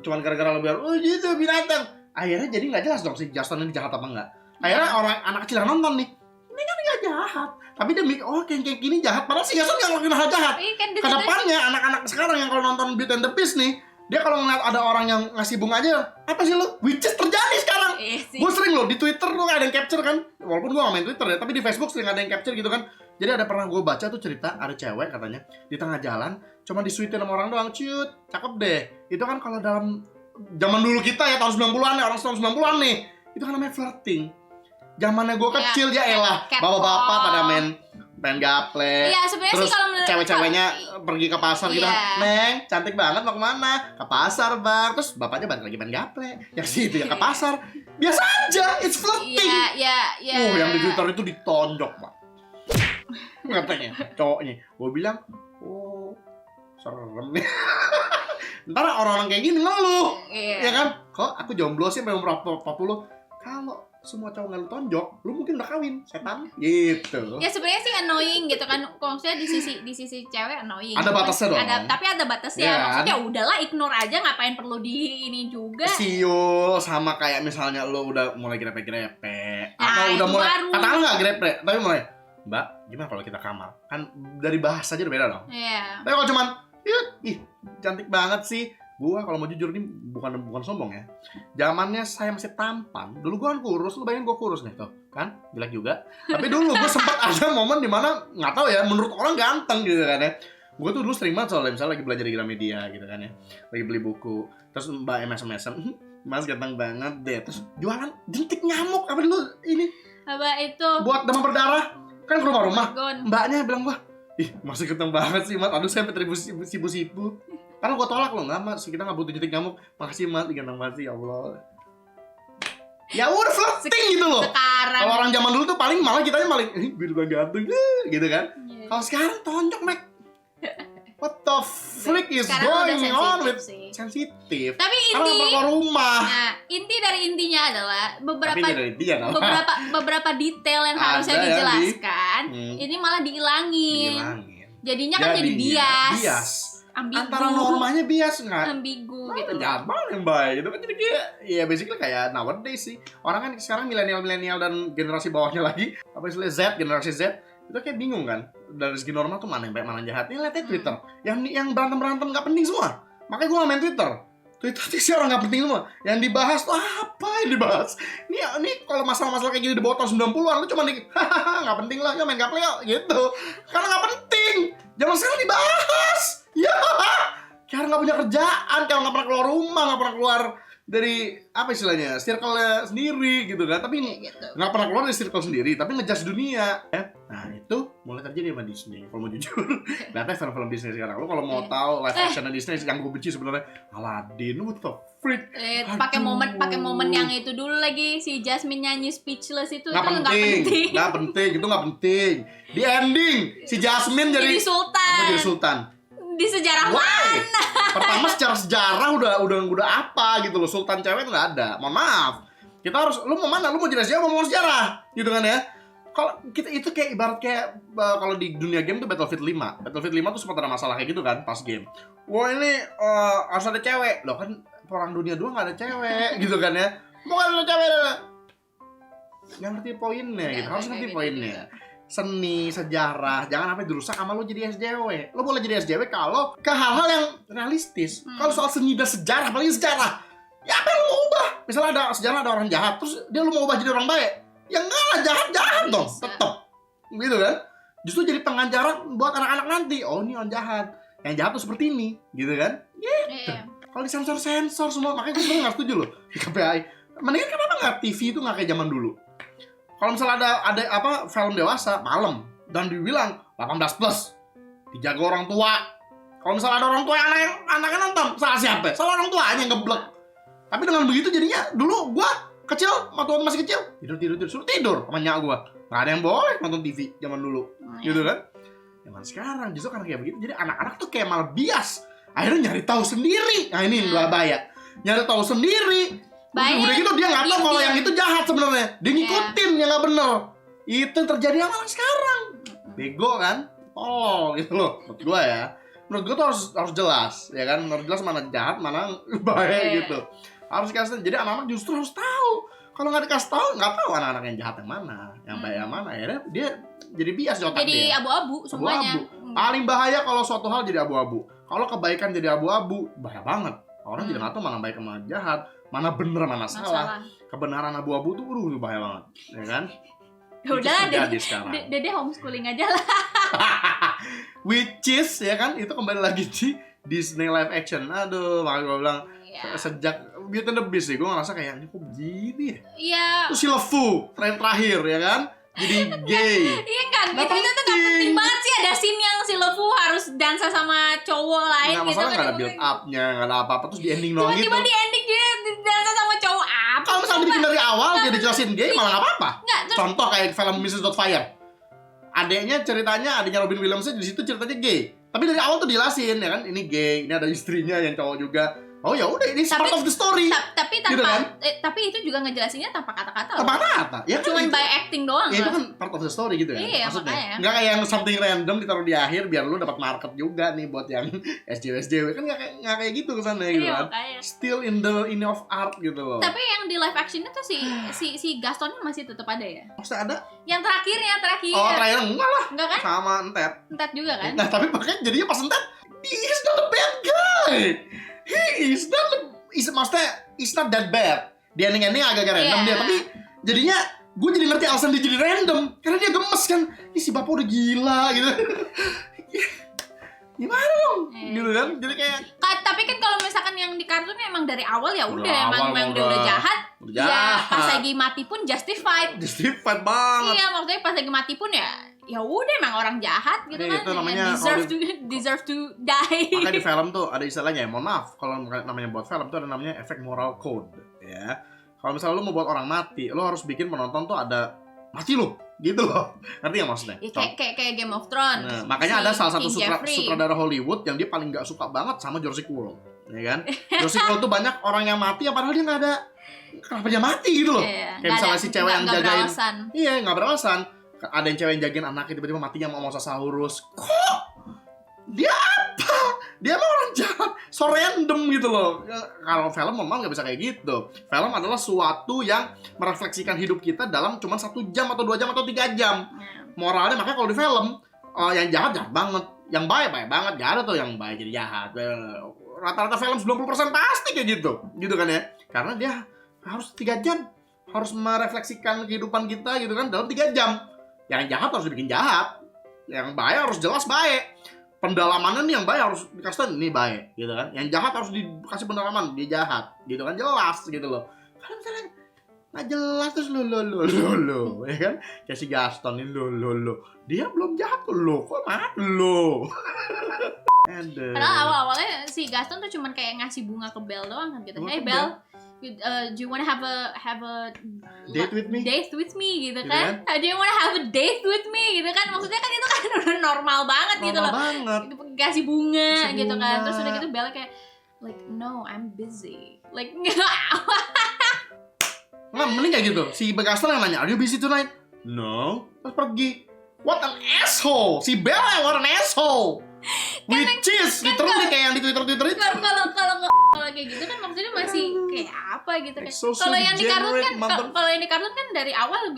Cuman gara-gara lo bilang, oh gitu binatang. Akhirnya jadi nggak jelas dong si Gaston ini jahat apa enggak. Akhirnya orang anak kecil yang nonton nih, ini kan nggak jahat. Tapi dia mikir, oh kayak gini jahat. Padahal si Gaston nggak ngelakuin hal jahat. Kedepannya anak-anak sekarang yang kalau nonton Beauty and the Beast nih, dia kalau ngeliat ada orang yang ngasih bunga aja, apa sih lo? Which is terjadi sekarang. Gue sering loh di Twitter tuh ada yang capture kan. Walaupun gue gak main Twitter ya, tapi di Facebook sering ada yang capture gitu kan. Jadi ada pernah gue baca tuh cerita, ada cewek katanya di tengah jalan cuma disuitin sama orang doang, ciut, cakep deh. Itu kan kalau dalam zaman dulu kita ya tahun 90-an ya, orang tahun 90-an nih, itu kan namanya flirting. Zamannya gue kecil ya elah, bapak-bapak pada main gaple. Iya, sebenarnya terus sih kalau menurut cewek-ceweknya pergi ke pasar gitu, Neng, cantik banget mau kemana? Ke pasar bang. Terus bapaknya balik lagi main gaple. Ya sih itu ya ke pasar. Biasa aja, it's flirting. Iya. Yang di Twitter itu ditonjok pak. Katanya cowoknya. Gue bilang, oh serem nih. Ntar orang-orang kayak gini ngeluh. Ya kan? Kok aku jomblo sih sampai umur 40? Kalau semua cowok nggak lu tonjok, lu mungkin udah kawin, setan gitu. Ya sebenarnya sih annoying gitu kan, maksudnya di sisi cewek annoying. Ada batasnya dong. Tapi ada batasnya. Ya, maksudnya udahlah ignore aja, ngapain perlu di ini juga. Siul sama kayak misalnya lu udah mulai grepe-grepe atau Nah, udah mulai baru. katakan nggak grepe, tapi mulai, Mbak, gimana kalau kita kamar? Kan dari bahasa aja udah beda dong. Iya. Tapi kalau cuman, ih, cantik banget sih. Gua kalau mau jujur nih bukan sombong ya. Zamannya saya masih tampan. Dulu gua kan kurus, lu bayangin gua kurus nih tuh, kan? Jelek juga. Tapi dulu gua sempat ada momen dimana nggak tahu ya, menurut orang ganteng gitu kan ya. Gue tuh dulu sering banget soalnya misalnya lagi belajar di Gramedia gitu kan ya, lagi beli buku, terus mbak SMS-an, Mas ganteng banget deh, terus jualan jentik nyamuk apa dulu ini Apa itu? buat demam berdarah kan ke rumah-rumah. Gon. Mbaknya bilang gua, ih masih ganteng banget sih mas, aduh saya sampai sibu-sibu. Karena gua tolak loh, nggak mas, kita nggak butuh jentik nyamuk, makasih mas, ganteng banget sih, ya Allah. Ya udah flirting gitu loh. Sekarang. Kalau orang zaman dulu tuh paling malah kitanya paling, gue udah ganteng, gitu kan. Iya. Kalau sekarang tonjok Mac. What the freak is Sekarang udah going on sensitif with sih. sensitif? Tapi Karena nggak pernah keluar rumah. Nah, inti dari intinya adalah Tapi beberapa ini dari dia kan. beberapa detail yang Ada harusnya yang dijelaskan, Hmm. ini malah dihilangin. Dihilangin. Jadinya kan jadi Jadinya bias. Ambigu. Antara normanya bias nggak? Ambigu Nah, gitu. jahat banget yang baik gitu kan, jadi kayak ya basically kayak nowadays sih orang kan sekarang milenial dan generasi bawahnya lagi apa istilahnya Z, generasi Z itu kayak bingung kan dari segi normal tuh mana yang baik mana yang jahat. Ini lihatnya Twitter yang berantem nggak penting semua, makanya gue nggak main Twitter tuh sih orang nggak penting semua. Yang dibahas tuh apa yang dibahas ini kalau masalah-masalah kayak gini di bawah tahun 90-an lu cuma hahaha nggak penting lah, ya main gaple yuk gitu karena nggak penting. Zaman sekarang dibahas ya kayak nggak punya kerjaan, kayak nggak pernah keluar rumah, nggak pernah keluar dari apa istilahnya circle-nya sendiri gitu kan, tapi Kayak gitu. nggak pernah keluar dari circle sendiri tapi ngejudge dunia ya. Nah itu mulai terjadi sama Disney kalau mau jujur. Lihatnya film-film Disney sekarang, lu kalau mau tahu live action Disney yang gue benci sebenarnya Aladdin, what the freak. Pakai Aduh. momen yang itu dulu lagi si Jasmine nyanyi Speechless itu Nggak nggak penting, penting. nggak penting, itu nggak penting. Di ending si Jasmine Jadi apa sultan jadi sultan. di sejarah Why? Pertama secara sejarah udah apa gitu loh, sultan cewek nggak ada. Mohon maaf. Kita harus, lu mau mana? Lu mau jelas mau sejarah, gitu kan ya? Kalau kita itu kayak ibarat kayak kalau di dunia game tuh Battlefield 5. Battlefield 5 tuh sempat ada masalah kayak gitu kan pas game. Wah ini harus ada cewek. Loh kan perang dunia 2 nggak ada cewek gitu kan ya. Mau ada cewek nggak ngerti poinnya gitu. Harus ngerti poinnya. Seni, sejarah, jangan sampai dirusak sama lo jadi SJW. Lo boleh jadi SJW kalau ke hal-hal yang realistis. Kalau soal seni dan sejarah, apalagi sejarah, ya apa yang lo mau ubah? Misalnya ada sejarah ada orang jahat, terus dia lo mau ubah jadi orang baik, ya enggak lah, jahat dong, tetep, gitu kan? Justru jadi pengajaran buat anak-anak nanti. Oh ini orang jahat, yang jahat tuh seperti ini, gitu kan? Iya. Kalau disensor semua, makanya gue sebenarnya nggak setuju loh di KPI. Mendingan kenapa nggak TV itu nggak kayak zaman dulu? Kalau misalnya ada apa film dewasa malam dan dibilang 18 plus, dijaga orang tua. Kalau misalnya ada orang tua yang anaknya nonton, salah siapa? Salah orang tuanya yang geblek. Tapi dengan begitu jadinya dulu gua kecil, waktu masih kecil, suruh tidur sama nyak gua. Nggak ada yang boleh nonton TV zaman dulu, gitu kan? Zaman sekarang justru karena kayak begitu, jadi anak-anak tuh kayak malah bias. Akhirnya nyari tahu sendiri. Nah ini bahaya. Nyari tahu sendiri. Udah gitu dia nggak tahu kalau yang itu jahat sebenarnya. Dia ngikutin yang nggak bener. Itu yang terjadi sama anak sekarang. Bego kan? Oh gitu loh. Menurut gue ya. Menurut gue tuh harus jelas, ya kan? Harus jelas mana jahat, mana baik gitu. Harus kasih. Jadi anak-anak justru harus tahu. Kalau nggak dikasih tahu, nggak tahu anak-anak yang jahat yang mana, yang baik yang mana. Akhirnya dia jadi bias di otak Jadi dia. abu-abu semuanya. Abu-abu. Paling bahaya kalau suatu hal jadi abu-abu. Kalau kebaikan jadi abu-abu, bahaya banget. Orang jadi nggak tahu mana baik mana jahat, mana bener mana salah. Kebenaran abu-abu tuh bahaya banget, ya kan? Ya udah, terjadi sekarang. Dede homeschooling aja lah. Which is ya kan itu kembali lagi di Disney live action. Aduh, makanya gue bilang sejak Beauty and the Beast sih gue ngerasa kayak ini kok begini ya. Iya. Terus si LeFou terakhir ya kan, jadi gay. Iya kan, itu tuh gak penting banget sih ada scene yang si LeFou harus dansa sama cowok lain Nggak gitu masalah, kan. nggak ada build up-nya, nggak ada apa-apa, terus di ending doang gitu. Tiba-tiba di ending dia dansa sama cowok apa? Kalau misalnya dibikin dari awal dia dijelasin gay malah nggak apa-apa. Nggak, terus Contoh kayak film Mrs. Doubtfire. Adiknya Robin Williams di situ ceritanya gay. Tapi dari awal tuh dijelasin ya kan, ini gay, ini ada istrinya yang cowok juga. Oh ya udah, ini part of the story. tapi Gitu tanpa kan? tapi itu juga ngejelasinnya tanpa kata-kata. Tanpa kata. Ya kan Cuma itu, by acting doang. ya itu loh. kan part of the story gitu ya. Iya, maksudnya. makanya. Nggak kayak yang something random ditaruh di akhir biar lu dapat market juga nih buat yang SJW kan nggak kayak gitu kesannya gitu Iya, kan. makanya. Still in the of art gitu loh. Tapi yang di live actionnya tuh si Gastonnya masih tetap ada ya? Maksudnya ada? Yang terakhir. Oh, terakhir enggak lah. Enggak kan? Sama Entet. Entet juga kan? Nah, tapi makanya jadinya pas Entet, he is not a bad guy. He is not maksudnya, it's not that bad. Di ending-ending agak-agak random dia, tapi jadinya gue jadi ngerti alasan dia jadi random. Karena dia gemes kan. Ini si bapak udah gila gitu. Gimana dong? Iya. Gitu kan? Jadi kayak Tapi kan kalau misalkan yang di kartun emang dari awal ya Dari udah emang awal dia udah jahat. Ya jahat. pas lagi mati pun justified. justified banget. Iya, maksudnya pas lagi mati pun ya udah emang orang jahat gitu Iya, kan. itu namanya deserve to die. Makanya di film tuh ada istilahnya ya, mohon maaf kalau namanya buat film tuh ada namanya efek moral code ya. Kalau misalnya lu mau buat orang mati, lu harus bikin penonton tuh ada mati lu gitu loh. Ngerti nggak maksudnya? Ya, kayak Game of Thrones. Nah, makanya ada salah satu King Jeffrey. sutradara Hollywood yang dia paling nggak suka banget sama Jurassic World, ya kan? Jurassic World tuh banyak orang yang mati, ya padahal dia nggak ada kenapa dia mati gitu loh. Iya, Kayak misalnya si cewek yang nggak jagain, beralasan. iya nggak beralasan. Ada yang cewek yang jagain anaknya tiba-tiba matinya sama Mosasaurus. Kok dia apa? Dia emang orang jahat, so random gitu loh. Kalau film memang nggak bisa kayak gitu. Film adalah suatu yang merefleksikan hidup kita dalam cuma 1 jam atau 2 jam atau 3 jam. Moralnya makanya kalau di film yang jahat banget, yang baik banget. Gak ada tuh yang baik jadi jahat. Rata-rata film 90% pasti kayak gitu kan ya. Karena dia harus 3 jam, harus merefleksikan kehidupan kita gitu kan dalam 3 jam. Yang jahat harus dibikin jahat, yang baik harus jelas baik. Pendalamannya nih yang baik harus dikasih tahu ini baik gitu kan. Yang jahat harus dikasih pendalaman dia jahat gitu kan, jelas gitu loh. Kalau misalnya nggak jelas terus lo ya kan, kayak si Gaston ini lo dia belum jahat lo kok mati lo. Padahal awal-awalnya si Gaston tuh cuman kayak ngasih bunga ke Belle doang kan gitu. Hey Belle, do you wanna have a date with me? Date with me gitu Gitu kan? Do you wanna have a date with me gitu kan? Maksudnya kan itu kan udah normal banget gitu loh. Banget. Kasih bunga Kasih gitu kan. bunga. Terus udah gitu Belle kayak like no, I'm busy. Like Nggak, mending kayak gitu. Si Gaston yang nanya, are you busy tonight? No. Terus pergi. What an asshole. Si Bella yang what an asshole. Which is literally kayak yang di Twitter itu. kalau kayak gitu kan maksudnya masih kayak apa gitu kan. So Kalau yang di kartun kan degenerate, kalau yang di kartun kan dari awal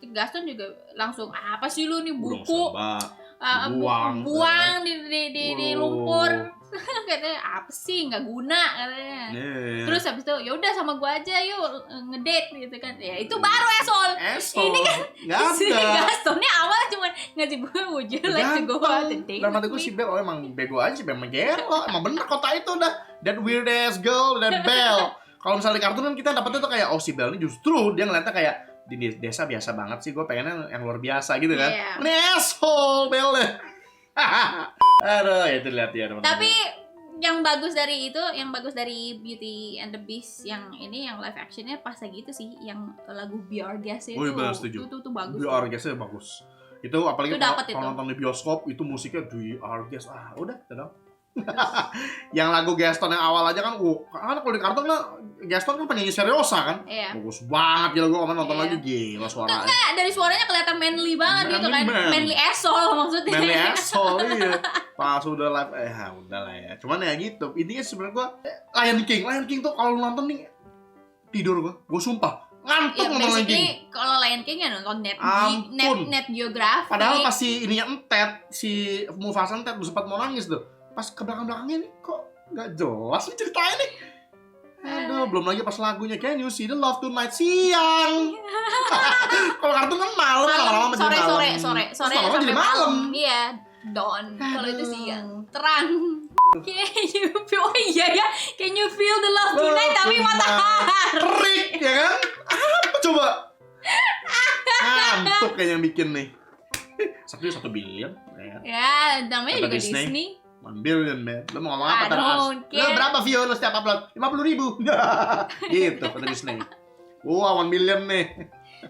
Gaston juga langsung apa sih lu nih buku buang di lumpur. Katanya apa sih nggak guna katanya. Terus habis itu ya udah sama gua aja yuk ngedate gitu kan. Ya itu baru asshole. Ini kan si Gastonnya awal cuma ngasih bunga would you like to go out and date. Dan mati gue si Belle emang bego aja sih, emang gelo. Emang bener kota itu udah that weird ass girl, that Belle. Kalau misalnya di kartun kan kita dapetnya tuh kayak si Belle ini justru dia ngeliatnya kayak di desa biasa banget sih, gue pengennya yang luar biasa gitu kan. Ini asshole Belle. Aduh, ya itu lihat ya teman-teman. Tapi yang bagus dari Beauty and the Beast yang ini yang live actionnya pas lagi itu sih yang lagu Be Our Guest itu. Oh iya benar, setuju. Itu bagus. Be Our Guest-nya bagus. Itu apalagi Itu dapet kalau itu. nonton di bioskop itu musiknya Be Our Guest. Udah, dong. Yang lagu Gaston yang awal aja kan, karena kalau di kartun kan Gaston kan penyanyi seriosa kan. Iya. Bagus banget gila, gue nonton Iya. lagi gila suaranya. Enggak, dari suaranya kelihatan manly banget gitu kan. Manly asshole maksudnya. Manly asshole iya. Pas udah live udah lah ya. Cuman ya gitu. Intinya sebenarnya gue Lion King tuh kalau nonton nih tidur gue sumpah. Ngantuk Ya nonton Lion King. basically kalau Lion King ya nonton Ampun. net Geographic. Padahal pas si ininya entet, si Mufasa entet sempat mau nangis tuh. Pas ke belakang-belakangnya nih kok nggak jelas nih ceritanya nih. Aduh, belum lagi pas lagunya Can You See the Love Tonight siang. Kalau kartun kan malam, lama-lama jadi malam. sore Terus lama-lama sampai jadi malam. Iya, dawn. Kalau itu Aduh. siang, terang. Can you feel the love tonight tapi matahari. Terik, ya kan? Apa coba? Ngantuk kayaknya yang bikin nih. 1 billion, ya kan? Ya, namanya Kata juga Disney. Disney. 1 billion, man. Lo mau ngomong apa I tadi? don't Lo care. berapa view lo setiap upload? 50.000. Gitu kata Disney. Wah, 1 billion nih.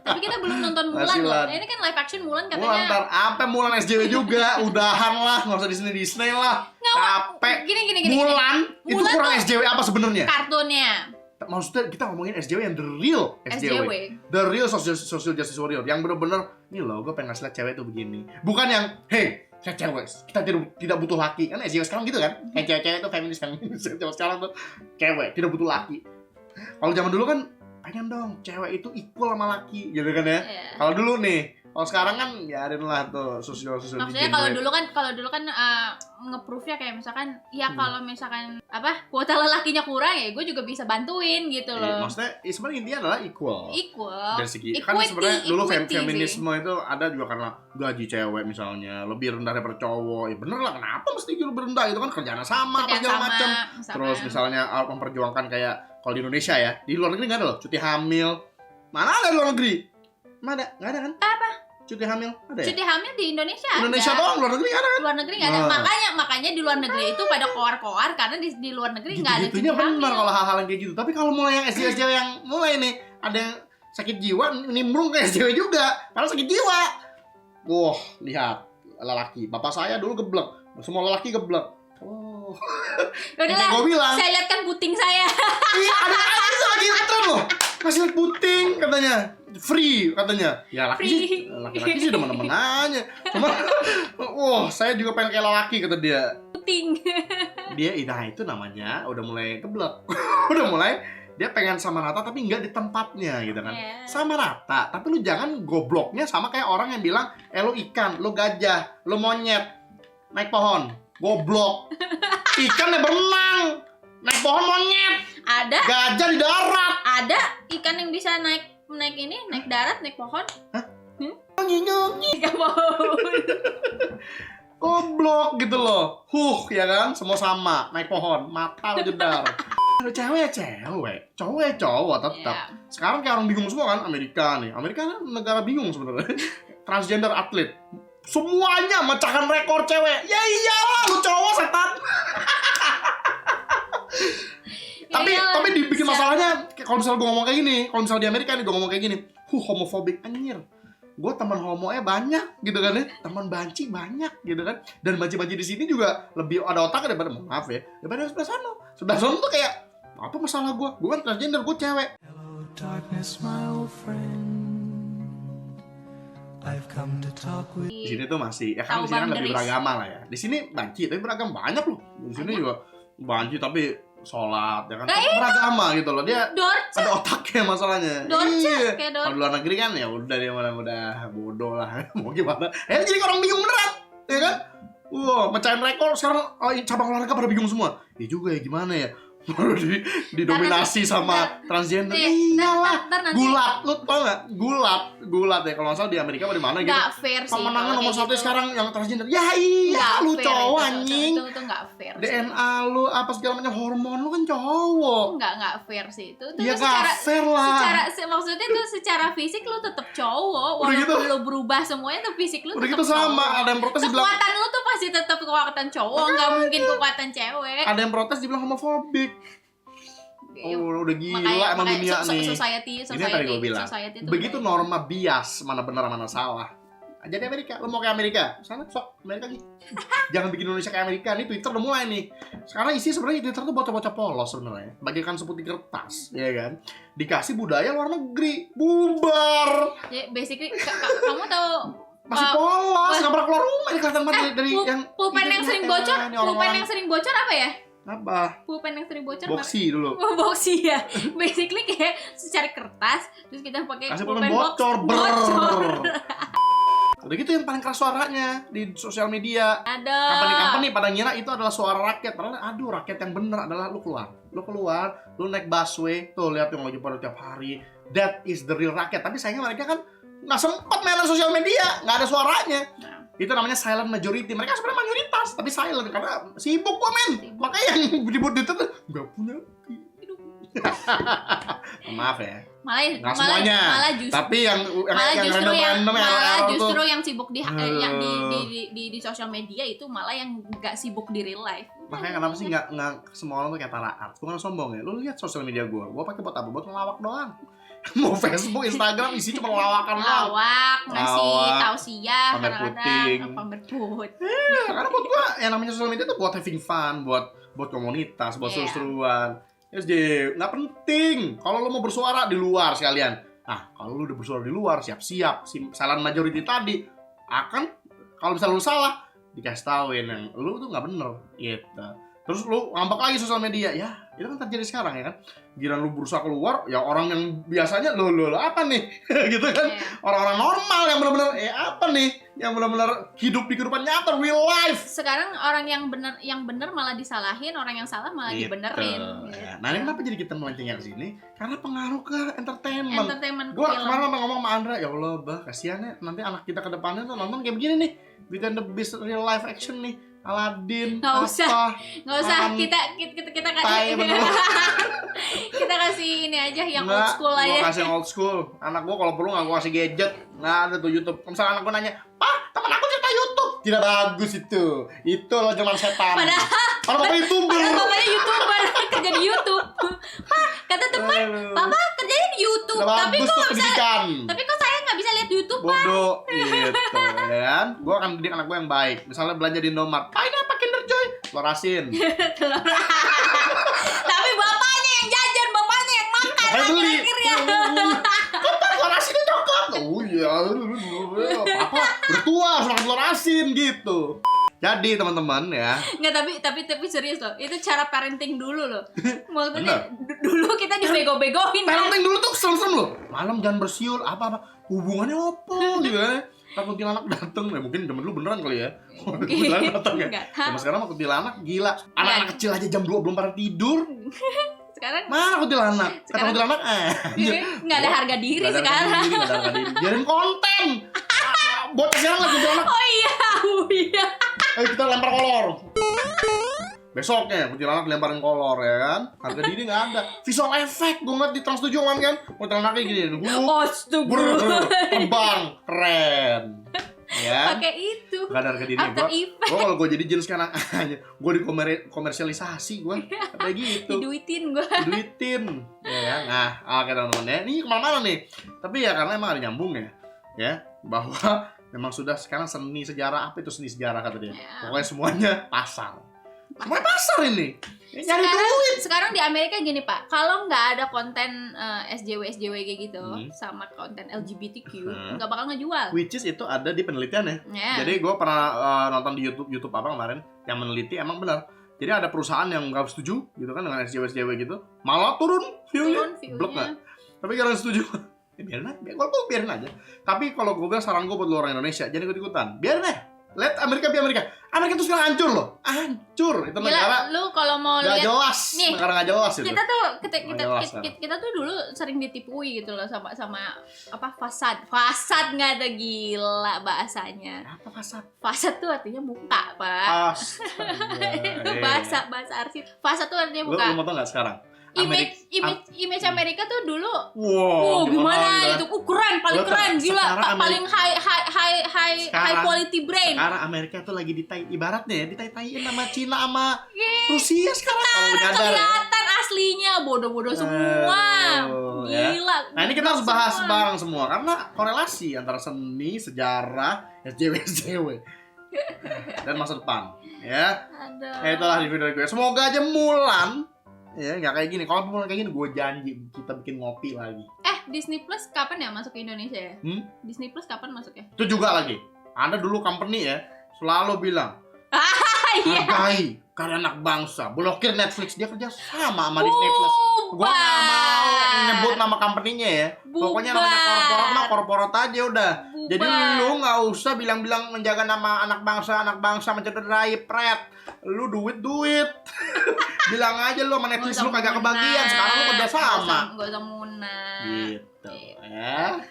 Tapi kita belum nonton Mulan Masilan. loh. Ini kan live action Mulan Mulan katanya. ntar apa Mulan SJW juga. Udahan lah, nggak usah Disney lah. Capek. Gini. Mulan itu Mulan kurang tuh SJW apa sebenarnya? Kartunnya Maksudnya kita ngomongin SJW yang the real SJW. The real social justice warrior. Yang bener-bener, nih loh gue pengen ngasih liat cewek tuh begini. Bukan yang, hey, saya cewek, kita tidak butuh laki. Kan SJW sekarang gitu kan? Kayak cewek-cewek tuh feminis. Cewek sekarang tuh cewek, tidak butuh laki. Kalau zaman dulu kan, pengen dong cewek itu equal sama laki gitu kan ya. Iya. Kalau dulu nih, Kalau sekarang kan biarin lah tuh sosial Maksudnya kalau dulu kan nge-proof-nya kayak misalkan ya kalau misalkan apa kuota lelakinya kurang ya gue juga bisa bantuin gitu loh. Maksudnya sebenarnya intinya adalah equal. Dari segi kan Equity, sebenarnya dulu equity feminisme itu ada juga karena gaji cewek misalnya lebih rendah daripada cowok. Ya bener lah, kenapa mesti lebih rendah, itu kan kerjaan sama apa segala macam. Terus misalnya memperjuangkan kayak kalau di Indonesia ya, di luar negeri nggak ada loh cuti hamil. Mana ada di luar negeri? Mana ada? Nggak ada kan? Apa? Cuti hamil ada ya? Cuti hamil di Indonesia Indonesia ada. doang, luar negeri ada kan? Luar negeri nggak ada. Makanya di luar negeri itu pada koar-koar karena di luar negeri nggak ada cuti Gitu-gitunya hamil. benar kalau hal-hal yang kayak gitu. Tapi kalau mulai yang SJW yang mulai nih ada yang sakit jiwa nimbrung ke SJW juga. Padahal sakit jiwa. Wah, lihat lelaki. Bapak saya dulu geblek. Semua lelaki geblek. Oh. Udah lah, Gue bilang. saya lihat kan puting saya. Iya, ada aja lagi tren loh. Masih lihat puting katanya. Free katanya. Ya laki-laki sih udah mana-mana aja. Cuma wah, saya juga pengen kayak lelaki kata dia. Puting. Dia itu namanya udah mulai keblek. Udah mulai dia pengen sama rata tapi nggak di tempatnya gitu kan. Yeah. Sama rata, tapi lu jangan gobloknya sama kayak orang yang bilang, lu ikan, lu gajah, lu monyet, naik pohon, goblok. Ikan yang berenang, naik pohon monyet, Ada gajah di darat. ada ikan yang bisa naik darat, naik pohon. Tiga pohon. Goblok gitu loh. Ya kan, semua sama, naik pohon, mata lu jedar. Cewek, cowok tetap. Yeah. Sekarang kayak orang bingung semua kan, Amerika kan negara bingung sebenarnya. Transgender atlet. Semuanya mecahkan rekor cewek. Ya iyalah, lu cowok setan. tapi dibikin masalahnya kalau misalnya gue ngomong kayak gini, kalau misalnya di Amerika nih gue ngomong kayak gini, homofobik anjir. Gue teman homonya banyak gitu kan ya, teman banci banyak gitu kan, dan banci-banci di sini juga lebih ada otaknya daripada, maaf ya, daripada sebelah sana tuh kayak apa masalah gue kan transgender, gue cewek. Hello, darkness, my old friend. I've come to talk with. Di sini tuh masih ya kan, Tahu di sini kan lebih boundaries. beragama lah ya. Di sini banci tapi beragam banyak loh. Di sini juga banci tapi sholat ya kan, beragama gitu loh, dia Dorce. ada otaknya masalahnya. Dorce, Iya. kayak Kalau di luar negeri kan ya udah dia udah bodoh lah. Mau gimana? Jadi orang bingung beneran, ya kan? Mecahin rekor sekarang, cabang olahraga pada bingung semua. Ya juga ya, gimana ya? Didominasi sama transgender. Iyalah. Ntar nanti Gulat, lu tau gak? Gulat ya, kalau nggak salah di Amerika apa di mana gitu. nggak fair sih. Pemenangnya kalau nomor kayak 1 gitu. sekarang yang transgender. Ya iya, Nggak lu fair cowok itu. anjing. Itu nggak fair. sih. DNA lu apa segala macam, hormon lu kan cowok. Nggak fair sih itu. Ya tuh nggak fair lah. maksudnya tuh secara fisik lu tetap cowok, Udah walaupun gitu. lu berubah semuanya tuh fisik lu Udah tetap gitu sama, cowok. ada yang protes dibilang, Kekuatan lu tuh pasti tetap kekuatan cowok, nggak mungkin kekuatan cewek. ada yang protes dibilang homofobik. Udah gila emang dunia nih. Society Ini yang tadi gue bilang. society tuh Begitu udah- norma bias, mana benar mana salah. Jadi Amerika, lu mau kayak Amerika, sana sok Amerika gitu. Jangan bikin Indonesia kayak Amerika. Nih Twitter udah mulai nih. Sekarang isi sebenarnya Twitter tuh bocah-bocah polos sebenarnya. Bagaikan seputih kertas, ya kan? Dikasih budaya luar negeri, bubar. Ya, basically kamu tahu Masih polos, nggak pernah keluar rumah. Ini kelihatan banget dari yang pulpen yang sering bocor, ini orang-orang. yang sering bocor apa ya? Apa? Pulpen yang sering bocor Boxy dulu. boxy ya. Basically kayak secari kertas terus kita pakai Kasih pulpen bocor, bocor. Udah gitu yang paling keras suaranya di sosial media. Ada. Company pada ngira itu adalah suara rakyat. Padahal aduh, rakyat yang bener adalah lu keluar, lu naik busway, tuh lihat yang lagi pada tiap hari. That is the real rakyat. Tapi sayangnya mereka kan nggak sempat main sosial media, nggak ada suaranya. Itu namanya silent majority. Mereka sebenarnya mayoritas, tapi silent karena sibuk kok men. Makanya yang dibuat itu tuh nggak punya. Maaf ya. Malah semuanya. justru Tapi yang malah error justru tuh. yang sibuk yang di sosial media itu malah yang nggak sibuk di real life. Makanya kenapa sih nggak semua orang tuh kayak Tara Art? Bukan sombong ya. Lu lihat sosial media gue pakai buat apa? Buat ngelawak doang. Mau Facebook, Instagram isi cuma lawakan doang. Lawak, ngasih Lawak, tausiah, pamer kadang-kadang puting. pamer put. Karena buat gue yang namanya sosial media tuh buat having fun, buat komunitas, buat Iya. seru-seruan. Terus nggak penting. Kalau lu mau bersuara di luar sekalian. Nah, kalau lu udah bersuara di luar, siap-siap. Silent majority tadi akan, kalau misalnya lu salah, dikasih tauin yang lu tuh nggak bener gitu. terus lu ngambek lagi sosial media. Ya, itu kan terjadi sekarang ya kan. Giliran lu berusaha keluar, ya orang yang biasanya lo apa nih? Gitu kan. Iya. Orang-orang normal yang benar-benar apa nih? Yang benar-benar hidup di kehidupan nyata, real life. Sekarang orang yang benar malah disalahin, orang yang salah malah Gitu. dibenerin. Ya. Nah, ini kenapa jadi kita melencengnya ke sini? Karena pengaruh ke entertainment. Entertainment Gue film. kemarin ngomong sama Andra, ya Allah, bah, kasihan ya nanti anak kita ke depannya tuh nonton kayak begini nih, Beauty and the Beast real life action nih, Aladdin, Nggak usah. apa, Nggak usah, Makan kita tai bener. kita kasih ini aja yang Nggak, old school gua aja. kasih yang old school. Anak gue kalau perlu nggak gue kasih gadget, nggak ada tuh YouTube. Kalau misalnya anak gue nanya, Pak, temen aku cerita YouTube, tidak bagus itu lo zaman setan. Padahal Bapak YouTuber. bapaknya YouTuber kerja di YouTube. Pak, kata teman, Papa kerjanya di YouTube, Tidak tapi bagus kok tuh nggak bisa, pendidikan. tapi kok saya nggak bisa lihat YouTube, Pak? Bodoh gitu ya kan. Gue akan didik anak gue yang baik. Misalnya belanja di Indomaret, Pak ini apa Kinder Joy? Telur asin. Tapi bapaknya yang jajan, bapaknya yang makan Makanya beli. akhir-akhirnya. Kok telur asinnya coklat? Oh iya, papa udah tua harus makan telur asin gitu. Jadi teman-teman ya, Nggak, tapi serius loh. Itu cara parenting dulu loh. Maksudnya dulu kita dibego-begoin kan. parenting dulu tuh serem-serem loh. Malam jangan bersiul, apa-apa. Hubungannya apa gitu kan. Takut kuntilanak dateng, ya mungkin zaman dulu beneran kali ya. Kuntilanak dateng ya. Nggak tahu. Zaman sekarang mah kuntilanak gila. Anak-anak kecil aja jam 2 belum pada tidur. Sekarang Mana kuntilanak? Kata Sekarang- kuntilanak nggak ada harga diri Nggak ada sekarang. harga diri, nggak ada harga diri. Biarin konten. Buat sekarang lah kuntilanak. Oh iya. Ayo kita lempar kolor. Besoknya kuntilanak lemparin kolor ya kan. Harga diri nggak ada. Visual effect gue ngeliat di Trans 7 kan. Kuntilanaknya gini. Astaga. Terbang. Keren. Ya. Pakai itu. Gak ada harga diri. After Gue kalau gue jadi jin sekarang gue dikomersialisasi gue kayak gitu. Diduitin gua. Duitin ya kan. Nah oke teman-teman ya. Ini kemana-mana nih. Tapi ya karena emang ada nyambung ya bahwa memang sudah sekarang seni sejarah. Apa itu seni sejarah kata dia? Ya. Pokoknya semuanya pasar. Semuanya pasar ini. Ya, nyari duit. Sekarang di Amerika gini Pak, kalau nggak ada konten SJW kayak gitu sama konten LGBTQ, nggak bakal ngejual. Which is itu ada di penelitian ya. Ya. Jadi gue pernah nonton di YouTube apa kemarin yang meneliti emang benar. Jadi ada perusahaan yang nggak setuju gitu kan dengan SJW gitu, malah turun view-nya. Blok nggak? Tapi karena setuju, ya biarin aja. Kalau biarin aja. Tapi kalau gue bilang saran gue buat lu orang Indonesia, jangan ikut-ikutan. Biarin aja. Let Amerika biar Amerika. Amerika tuh sekarang hancur loh. Hancur. Itu negara Gila, lu kalau mau nggak lihat jelas. nih, Negara nggak jelas itu. kita tuh jelas, kita tuh dulu sering ditipui gitu loh sama apa fasad nggak ada, gila bahasanya. Apa fasad? Fasad tuh artinya muka Pak. Astaga. bahasa arsip. Fasad tuh artinya Lu muka. mau tau nggak sekarang? Image Amerika tuh dulu. Wow, Gimana itu? Keren, paling Lu keren, gila, sekarang paling high Sekarang- quality brain. Sekarang Amerika tuh lagi ibaratnya ya ditai-taiin sama Cina sama Rusia sekarang. Kalau lu nyadar ya. Kelihatan aslinya bodoh-bodoh semua. Aduh, ya. Gila. Nah ini kita harus semua. bahas bareng semua karena korelasi antara seni, sejarah, SJW dan masa depan. Ya, Aduh. ya itulah review dari gue. Semoga aja Mulan ya nggak kayak gini. Kalau Mulan kayak gini, gue janji kita bikin ngopi lagi. Disney Plus kapan ya masuk ke Indonesia ya? Disney Plus kapan masuk ya? Itu juga lagi. Anda dulu company ya selalu bilang Iya. hargai karya anak bangsa. Blokir Netflix, dia kerja sama Disney Plus. Gua nggak mau nyebut nama company-nya ya. Pokoknya namanya korporat mah korporat aja udah. Bubar. Jadi lu nggak usah bilang-bilang menjaga nama anak bangsa mencederai pret. Lu duit. Bilang aja lu sama Netflix lu kagak kebagian. Sekarang lu kerja sama. Gak usah munah. Gitu ya.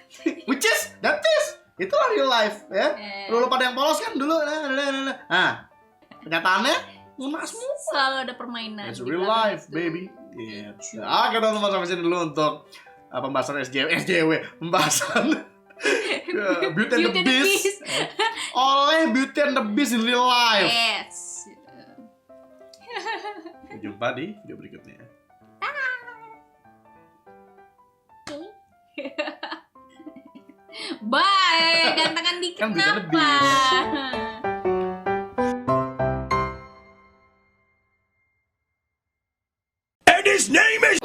Which is that is itulah real life ya. Lu pada yang polos kan dulu. Nah, kenyataannya lunas semua. Selalu ada permainan. It's di real belakang life, itu. baby. Gitu. Oke teman-teman, sampai sini dulu untuk pembahasan SJW, pembahasan Beauty and the Beast oleh Beauty and the Beast in real life. Yes. Sampai jumpa di video berikutnya. Bye. Gantengan dikit Kan Beauty and the kenapa? And his name is...